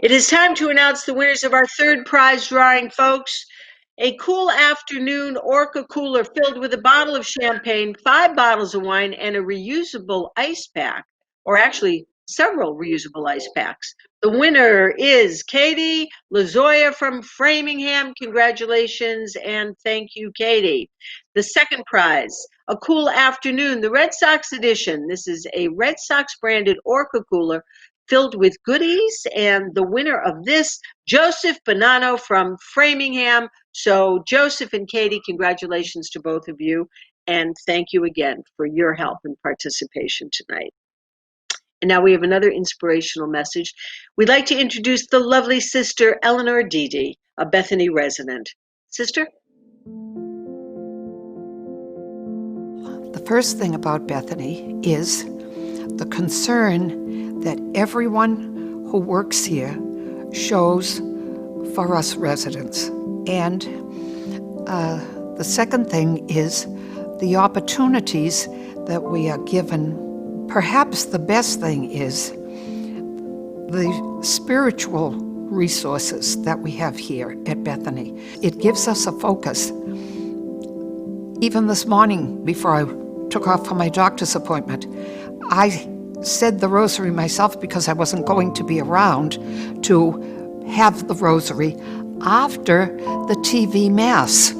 It is time to announce the winners of our third prize drawing, folks. A cool afternoon Orca cooler filled with a bottle of champagne, 5 bottles of wine, and a reusable ice pack, or actually several reusable ice packs. The winner is Katie Lazoya from Framingham. Congratulations and thank you, Katie. The second prize, a cool afternoon, the Red Sox edition. This is a Red Sox branded Orca cooler filled with goodies, and the winner of this, Joseph Bonanno from Framingham. So Joseph and Katie, congratulations to both of you, and thank you again for your help and participation tonight. And now we have another inspirational message. We'd like to introduce the lovely sister Eleanor Dede, a Bethany resident. Sister? The first thing about Bethany is the concern that everyone who works here shows for us residents. And the second thing is the opportunities that we are given. Perhaps the best thing is the spiritual resources that we have here at Bethany. It gives us a focus. Even this morning, before I took off for my doctor's appointment, I said the rosary myself because I wasn't going to be around to have the rosary after the TV Mass.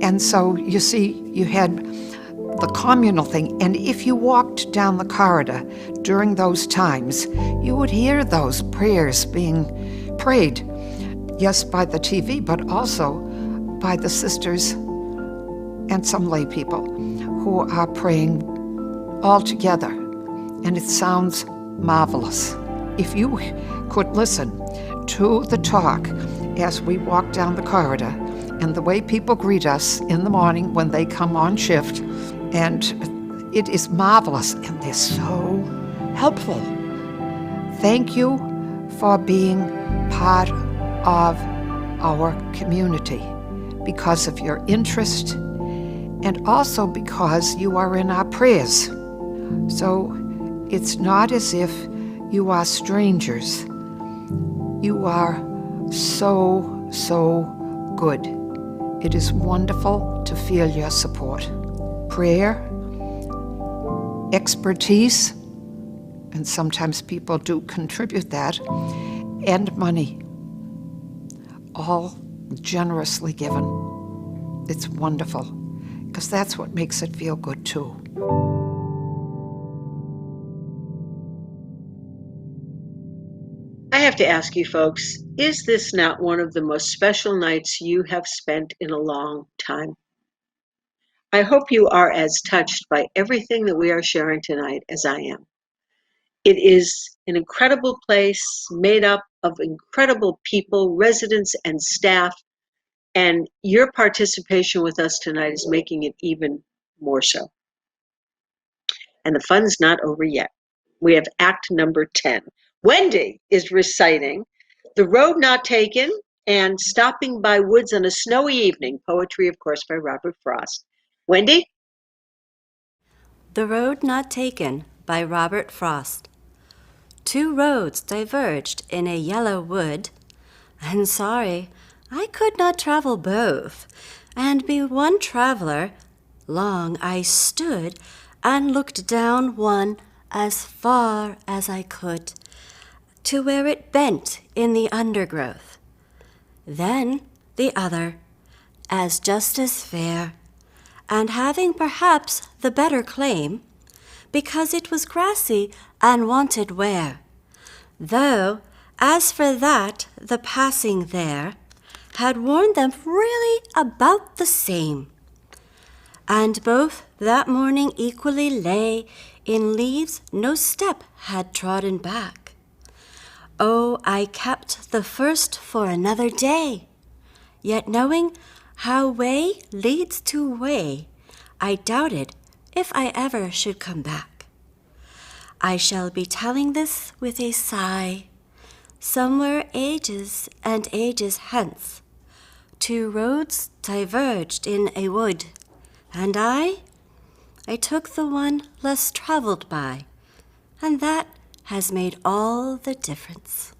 And so, you see, you had the communal thing, and if you walked down the corridor during those times, you would hear those prayers being prayed, yes, by the TV, but also by the sisters and some lay people who are praying all together. And it sounds marvelous. If you could listen to the talk as we walk down the corridor and the way people greet us in the morning when they come on shift, and it is marvelous, and they're so helpful. Thank you for being part of our community because of your interest and also because you are in our prayers. So it's not as if you are strangers. You are so, so good. It is wonderful to feel your support. Prayer, expertise, and sometimes people do contribute that, and money, all generously given. It's wonderful, because that's what makes it feel good too. I have to ask you folks, is this not one of the most special nights you have spent in a long time? I hope you are as touched by everything that we are sharing tonight as I am. It is an incredible place made up of incredible people, residents and staff, and your participation with us tonight is making it even more so. And the fun's not over yet. We have act number 10. Wendy is reciting The Road Not Taken and Stopping by Woods on a Snowy Evening, poetry, of course, by Robert Frost. Wendy, The Road Not Taken by Robert Frost. Two roads diverged in a yellow wood, and sorry, I could not travel both, and be one traveler. Long I stood and looked down one as far as I could, to where it bent in the undergrowth. Then the other, as just as fair, and having perhaps the better claim, because it was grassy and wanted wear. Though, as for that, the passing there had worn them really about the same. And both that morning equally lay in leaves no step had trodden back. Oh, I kept the first for another day, yet knowing how way leads to way, I doubted if I ever should come back. I shall be telling this with a sigh. Somewhere ages and ages hence, two roads diverged in a wood, and I took the one less traveled by, and that has made all the difference.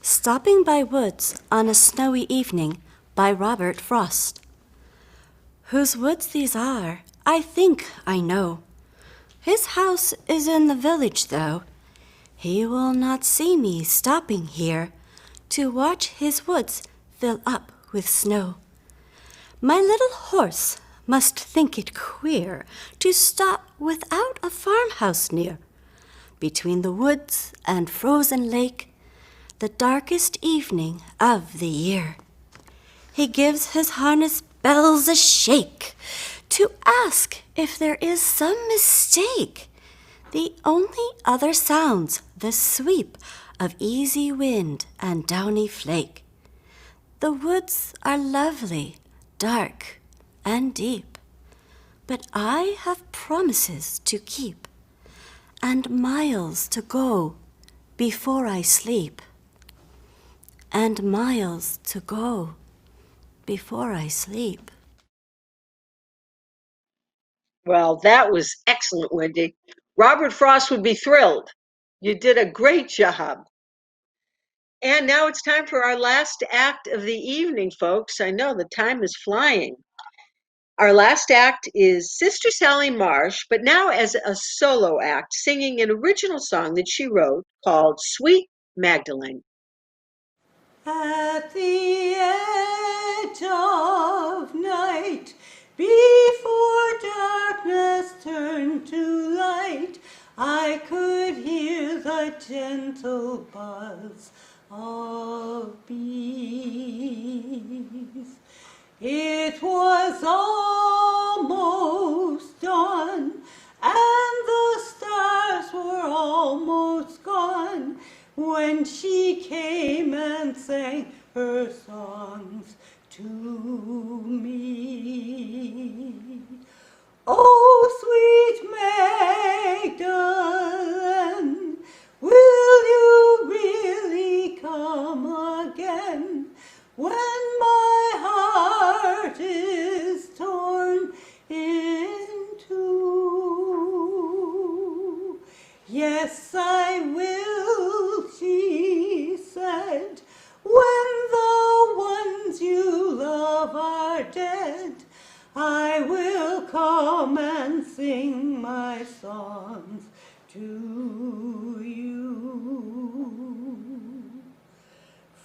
Stopping by Woods on a Snowy Evening by Robert Frost. Whose woods these are, I think I know. His house is in the village, though. He will not see me stopping here to watch his woods fill up with snow. My little horse must think it queer to stop without a farmhouse near. Between the woods and frozen lake, the darkest evening of the year, he gives his harness bells a shake to ask if there is some mistake. The only other sounds the sweep of easy wind and downy flake. The woods are lovely, dark, and deep, but I have promises to keep, and miles to go before I sleep, and miles to go before I sleep. Well, that was excellent, Wendy. Robert Frost would be thrilled. You did a great job. And now it's time for our last act of the evening, folks. I know the time is flying. Our last act is Sister Sally Marsh, but now as a solo act, singing an original song that she wrote called Sweet Magdalene. At the edge of night, before darkness turned to light, I could hear the gentle buzz of bees. It was almost dawn, and the stars were almost gone, when she came and sang her songs to me. Oh, sweet Magdalene, will you really come again when my heart is torn in two? Yes, I will, she said, when the ones you love are dead, I will come and sing my songs to you.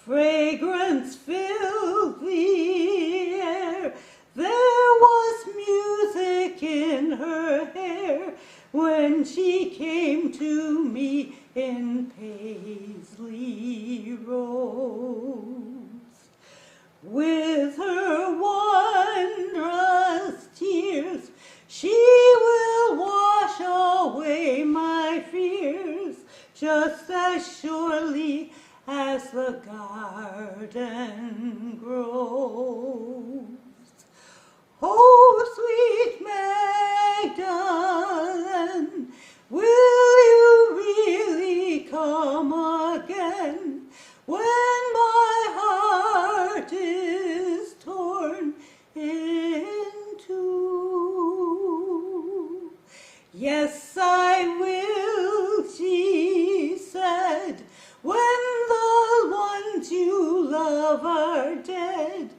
Fragrance filled the air, there was music in her hair, when she came to me in Paisley Rose. With her wondrous tears, she will wash away my fears, just as surely as the garden grows. Oh, sweet Magdalene, will you really come again when my heart is torn in two? Yes, I will, she said, when the ones you love are dead.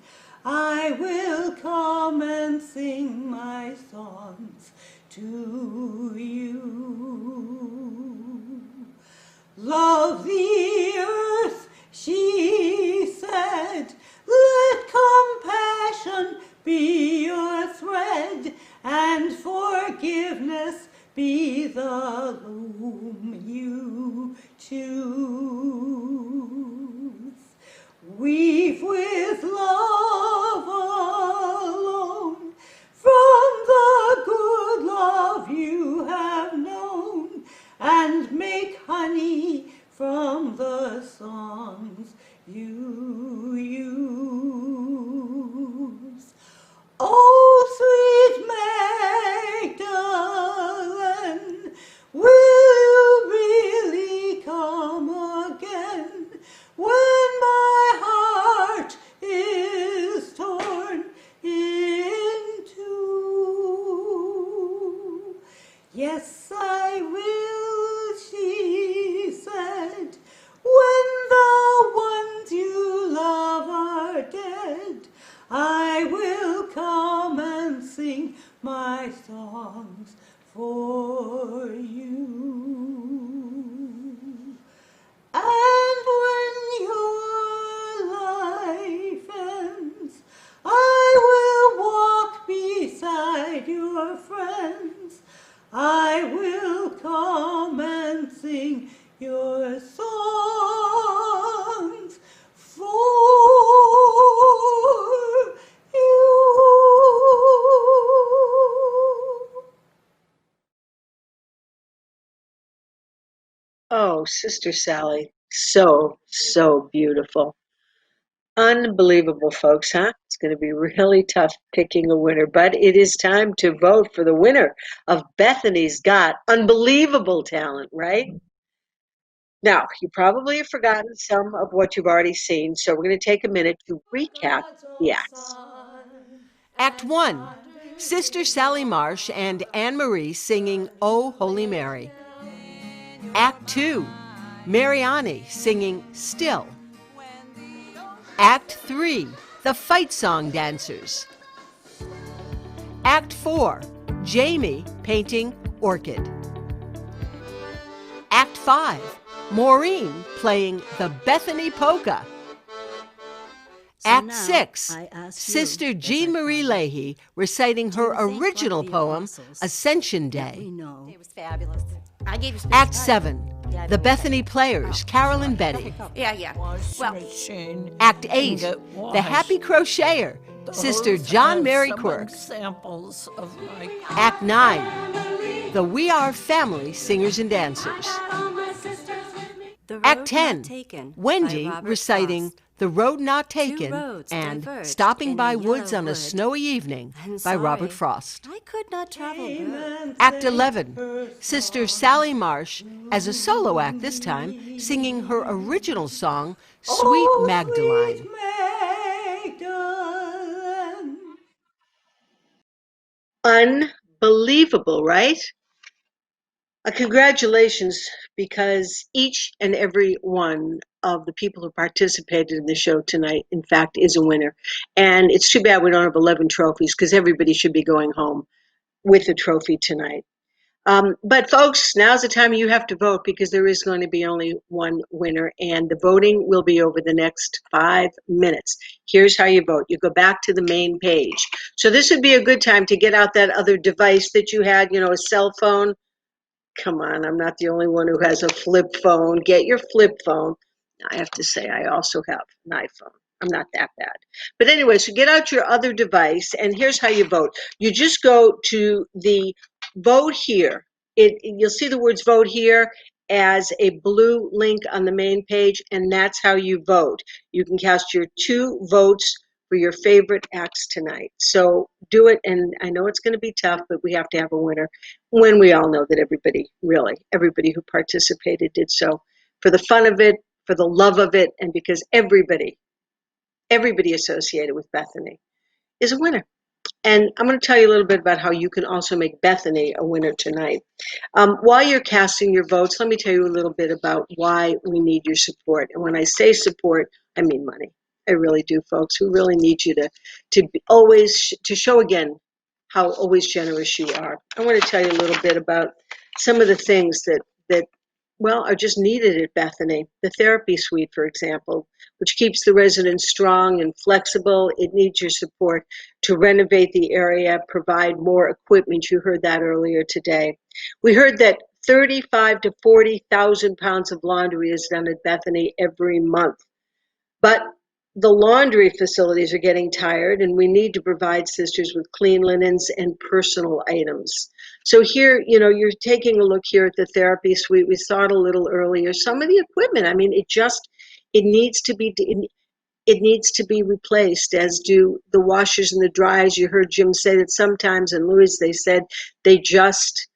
I will come and sing my songs to you. Love the earth, she said, let compassion be your thread, and forgiveness be the loom you choose. Weave with love alone from the good love you have known, and make honey from the songs you use. Oh, sweet Magdalene, will you really come again when my heart is torn in two? Yes, I will, she said, when the ones you love are dead. I will come and sing my songs for you. And when your life ends, I will walk beside your friends. I will come and sing your songs for you. Oh, Sister Sally, so, so beautiful. Unbelievable, folks, huh? It's going to be really tough picking a winner, but it is time to vote for the winner of Bethany's Got Unbelievable Talent, right? Now, you probably have forgotten some of what you've already seen, so we're going to take a minute to recap the acts. Act 1, Sister Sally Marsh and Anne Marie singing Oh Holy Mary. Act 2, Mariani singing Still. Act 3, the Fight Song Dancers. Act 4, Jamie painting Orchid. Act 5, Maureen playing the Bethany Polka. Act 6, Sister Jean Marie Leahy reciting her original poem, Ascension Day. It was fabulous. I gave you Act 7, the Bethany Players, Carol and Betty. Yeah. Well, Act 8, the Happy Crocheter, Sister John Mary Quirk. Examples of my Act 9, the We Are Family Singers and Dancers. Act 10, Wendy reciting The Road Not Taken and Stopping by Woods on a Snowy Evening by Robert Frost. I could not travel both. Act 11, Sister Sally Marsh, as a solo act this time, singing her original song, Sweet Magdalene. Unbelievable, right? Congratulations, because each and every one of the people who participated in the show tonight, in fact, is a winner. And it's too bad we don't have 11 trophies, because everybody should be going home with a trophy tonight. But folks, now's the time you have to vote, because there is going to be only one winner, and the voting will be over the next 5 minutes. Here's how you vote. You go back to the main page. So this would be a good time to get out that other device that you had, a cell phone. Come on, I'm not the only one who has a flip phone. Get your flip phone. I have to say, I also have an iPhone. I'm not that bad. But anyway, so get out your other device, and here's how you vote. You just go to the vote here. You'll see the words vote here as a blue link on the main page, and that's how you vote. You can cast your 2 votes for your favorite acts tonight. So do it, and I know it's going to be tough, but we have to have a winner when we all know that everybody who participated did so for the fun of it, for the love of it, and because everybody associated with Bethany is a winner. And I'm going to tell you a little bit about how you can also make Bethany a winner tonight. While you're casting your votes, let me tell you a little bit about why we need your support. And when I say support, I mean money. I really do, folks. We really need you to always to show again how always generous you are. I want to tell you a little bit about some of the things that well, are just needed at Bethany. The therapy suite, for example, which keeps the residents strong and flexible. It needs your support to renovate the area, provide more equipment. You heard that earlier today. We heard that 35 to 40,000 pounds of laundry is done at Bethany every month. But the laundry facilities are getting tired, and we need to provide sisters with clean linens and personal items. So here, you're taking a look here at the therapy suite. We saw it a little earlier. Some of the equipment, I mean, it needs to be replaced, as do the washers and the dryers. You heard Jim say that sometimes, and Louis, they said they just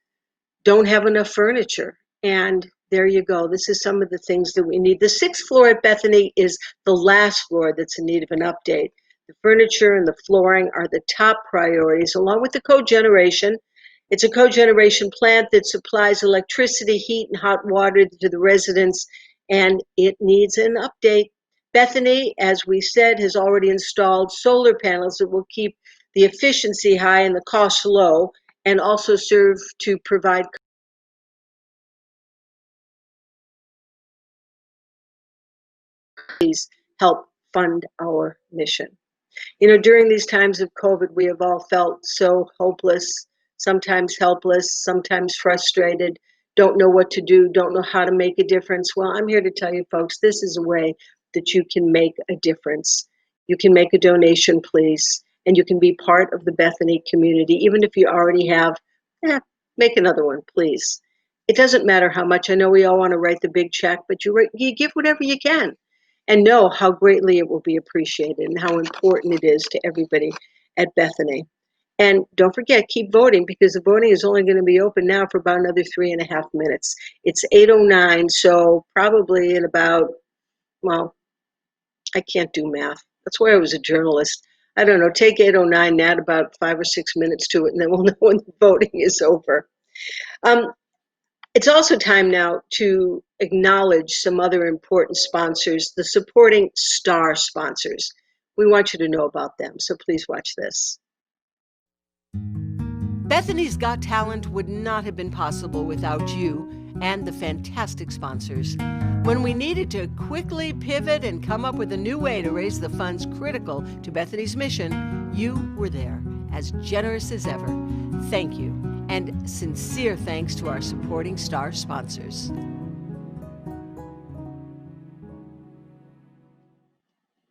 don't have enough furniture. And there you go. This is some of the things that we need. The 6th floor at Bethany is the last floor that's in need of an update. The furniture and the flooring are the top priorities, along with the cogeneration. It's a cogeneration plant that supplies electricity, heat, and hot water to the residents, and it needs an update. Bethany, as we said, has already installed solar panels that will keep the efficiency high and the cost low, and also serve to provide help fund our mission. During these times of COVID, we have all felt so hopeless, sometimes helpless, sometimes frustrated, don't know what to do, don't know how to make a difference. Well, I'm here to tell you folks, this is a way that you can make a difference. You can make a donation, please, and you can be part of the Bethany community. Even if you already have, make another one, please. It doesn't matter how much. I know we all want to write the big check, but you give whatever you can. And know how greatly it will be appreciated and how important it is to everybody at Bethany. And don't forget, keep voting, because the voting is only going to be open now for about another 3.5 minutes. It's 8:09, so probably in about, well, I can't do math. That's why I was a journalist. I don't know, take 8:09, add about 5 or 6 minutes to it, and then we'll know when the voting is over. It's also time now to acknowledge some other important sponsors, the supporting star sponsors. We want you to know about them, so please watch this. Bethany's Got Talent would not have been possible without you and the fantastic sponsors. When we needed to quickly pivot and come up with a new way to raise the funds critical to Bethany's mission, you were there, as generous as ever. Thank you. And sincere thanks to our supporting star sponsors.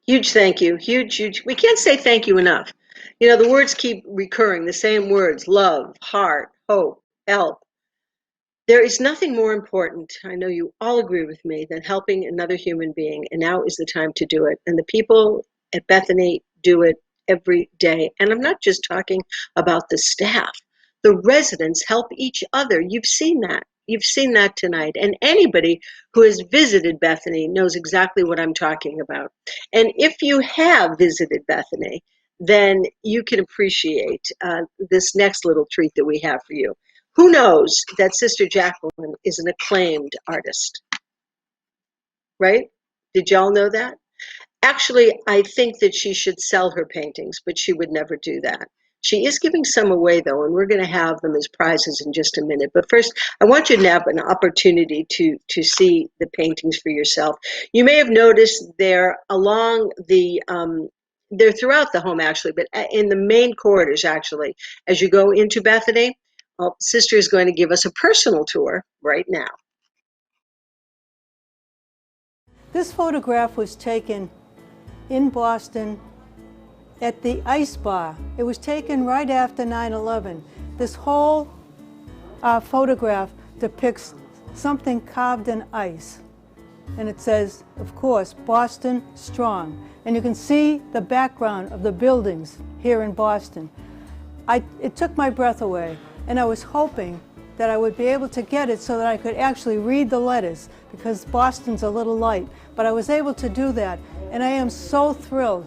Huge thank you, huge. We can't say thank you enough. The words keep recurring, the same words: love, heart, hope, help. There is nothing more important, I know you all agree with me, than helping another human being, and now is the time to do it. And the people at Bethany do it every day. And I'm not just talking about the staff. The residents help each other. You've seen that. You've seen that tonight. And anybody who has visited Bethany knows exactly what I'm talking about. And if you have visited Bethany, then you can appreciate this next little treat that we have for you. Who knows that Sister Jacqueline is an acclaimed artist? Right? Did y'all know that? Actually, I think that she should sell her paintings, but she would never do that. She is giving some away, though, and we're going to have them as prizes in just a minute. But first, I want you to have an opportunity to see the paintings for yourself. You may have noticed they're along the, they're throughout the home, actually, but in the main corridors, actually, as you go into Bethany. Well, Sister is going to give us a personal tour right now. This photograph was taken in Boston at the Ice Bar. It was taken right after 9/11. This whole photograph depicts something carved in ice. And it says, of course, Boston Strong. And you can see the background of the buildings here in Boston. It took my breath away, and I was hoping that I would be able to get it so that I could actually read the letters, because Boston's a little light. But I was able to do that, and I am so thrilled.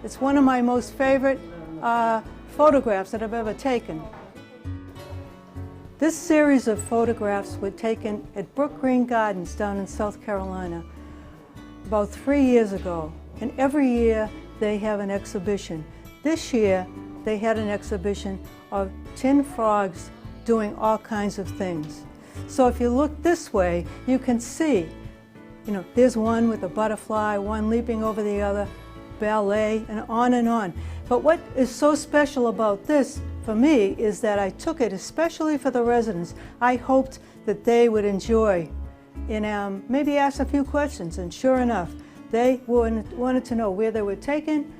It's one of my most favorite photographs that I've ever taken. This series of photographs were taken at Brook Green Gardens down in South Carolina about 3 years ago. And every year they have an exhibition. This year they had an exhibition of tin frogs doing all kinds of things. So if you look this way, you can see, there's one with a butterfly, one leaping over the other, ballet, and on and on. But what is so special about this, for me, is that I took it especially for the residents. I hoped that they would enjoy and maybe ask a few questions, and sure enough, they wanted to know where they were taken,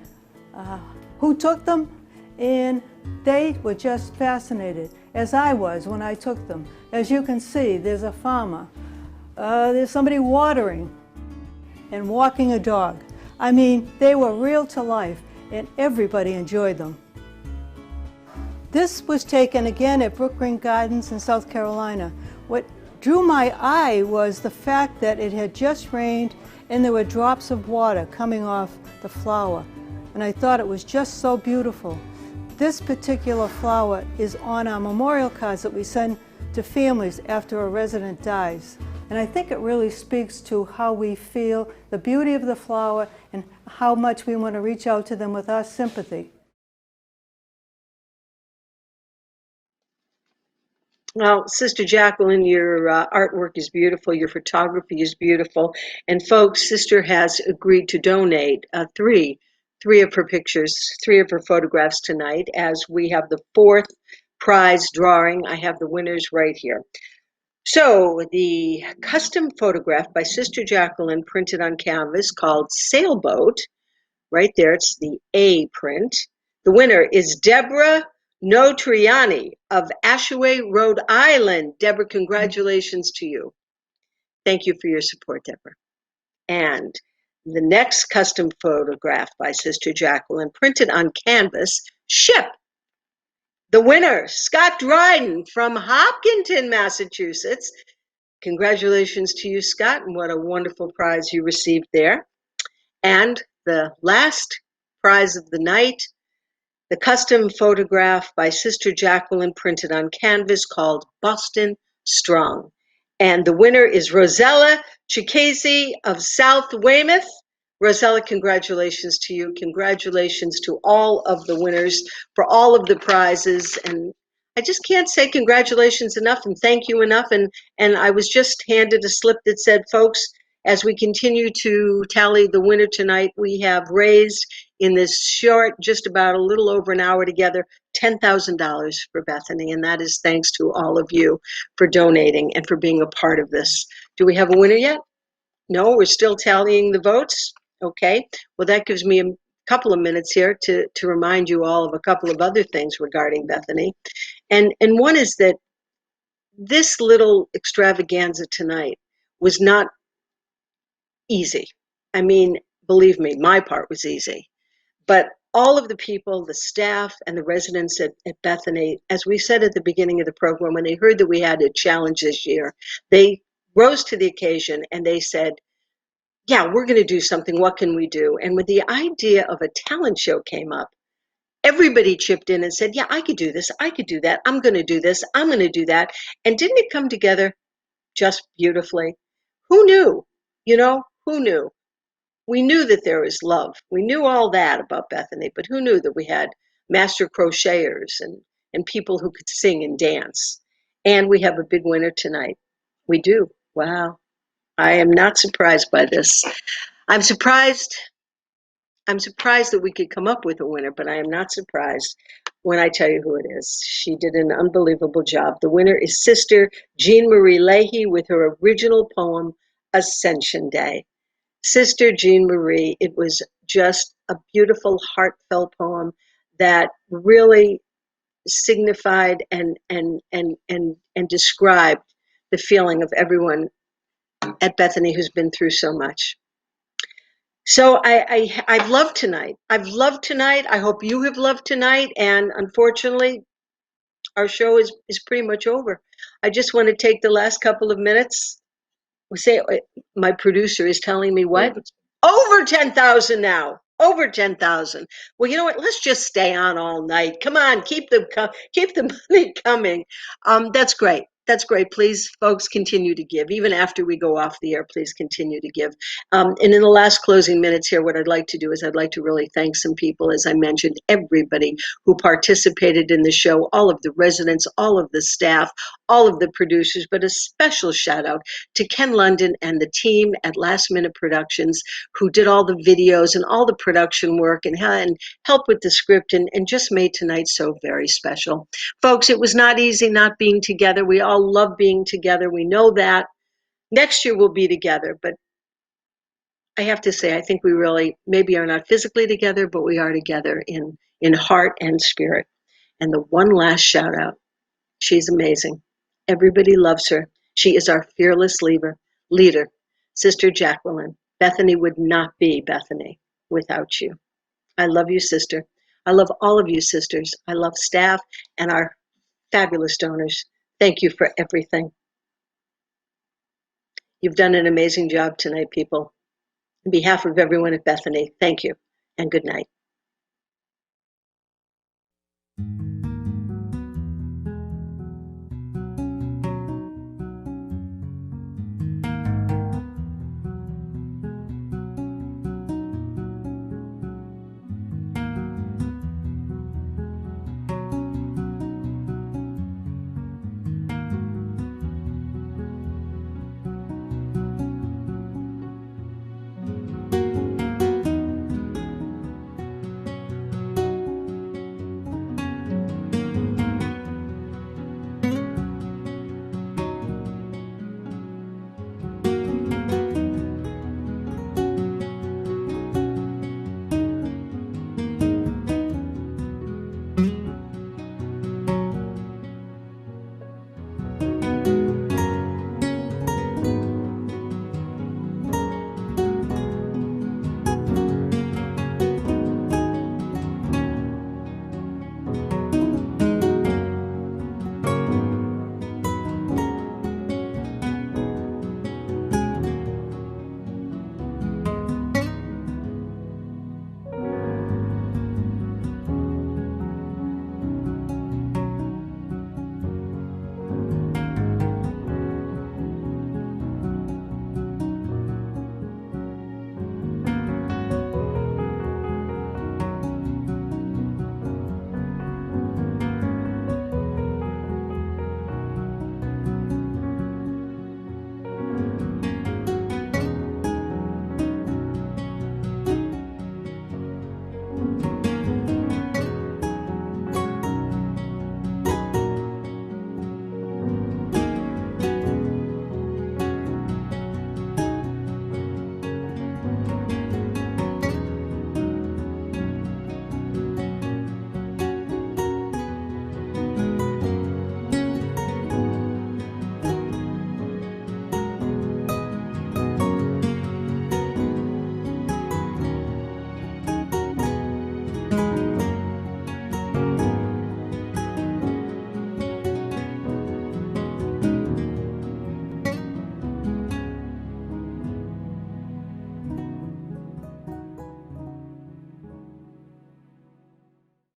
who took them, and they were just fascinated, as I was when I took them. As you can see, there's a farmer, there's somebody watering and walking a dog. I mean, they were real to life, and everybody enjoyed them. This was taken again at Brook Green Gardens in South Carolina. What drew my eye was the fact that it had just rained and there were drops of water coming off the flower. And I thought it was just so beautiful. This particular flower is on our memorial cards that we send to families after a resident dies. And I think it really speaks to how we feel, the beauty of the flower, and how much we want to reach out to them with our sympathy. Well, Sister Jacqueline, your artwork is beautiful, your photography is beautiful, and folks, Sister has agreed to donate three of her pictures, 3 of her photographs tonight, as we have the 4th prize drawing. I have the winners right here. So the custom photograph by Sister Jacqueline, printed on canvas, called Sailboat, right there, it's the A print. The winner is Deborah Notriani of Ashaway, Rhode Island. Deborah, congratulations to you. Thank you for your support, Deborah. And the next custom photograph by Sister Jacqueline, printed on canvas, Ship. The winner, Scott Dryden from Hopkinton, Massachusetts. Congratulations to you, Scott, and what a wonderful prize you received there. And the last prize of the night, the custom photograph by Sister Jacqueline, printed on canvas, called Boston Strong. And the winner is Rosella Chikese of South Weymouth. Rosella, congratulations to you. Congratulations to all of the winners for all of the prizes. And I just can't say congratulations enough and thank you enough. And I was just handed a slip that said, folks, as we continue to tally the winner tonight, we have raised in this short, just about a little over an hour together, $10,000 for Bethany. And that is thanks to all of you for donating and for being a part of this. Do we have a winner yet? No, we're still tallying the votes. Okay, well, that gives me a couple of minutes here to remind you all of a couple of other things regarding Bethany. And one is that this little extravaganza tonight was not easy. I mean, believe me, my part was easy. But all of the people, the staff, and the residents at Bethany, as we said at the beginning of the program, when they heard that we had a challenge this year, they rose to the occasion and they said, yeah, we're going to do something. What can we do? And when the idea of a talent show came up, everybody chipped in and said, yeah, I could do this. I could do that. I'm going to do this. I'm going to do that. And didn't it come together just beautifully? Who knew? Who knew? We knew that there was love. We knew all that about Bethany, but who knew that we had master crocheters and people who could sing and dance? And we have a big winner tonight. We do. Wow. I am not surprised by this. I'm surprised that we could come up with a winner, but I am not surprised when I tell you who it is. She did an unbelievable job. The winner is Sister Jean Marie Leahy with her original poem, Ascension Day. Sister Jean Marie, it was just a beautiful, heartfelt poem that really signified and described the feeling of everyone at Bethany who's been through so much. So I've loved tonight. I've loved tonight. I hope you have loved tonight. And unfortunately, our show is pretty much over. I just want to take the last couple of minutes. My producer is telling me what? Over 10,000 now. Over 10,000. Well, you know what? Let's just stay on all night. Come on, keep the money coming. That's great. That's great. Please, folks, continue to give. Even after we go off the air, please continue to give. And in the last closing minutes here, what I'd like to do is I'd like to really thank some people. As I mentioned, everybody who participated in the show, all of the residents, all of the staff, all of the producers, but a special shout out to Ken London and the team at Last Minute Productions who did all the videos and all the production work and helped with the script and just made tonight so very special. Folks, it was not easy not being together. We all love being together. We know that. Next year we'll be together, but I have to say, I think we really maybe are not physically together, but we are together in heart and spirit. And the one last shout out, she's amazing. Everybody loves her. She is our fearless leader, Sister Jacqueline. Bethany would not be Bethany without you. I love you, sister. I love all of you, sisters. I love staff and our fabulous donors. Thank you for everything. You've done an amazing job tonight, people. On behalf of everyone at Bethany, thank you and good night.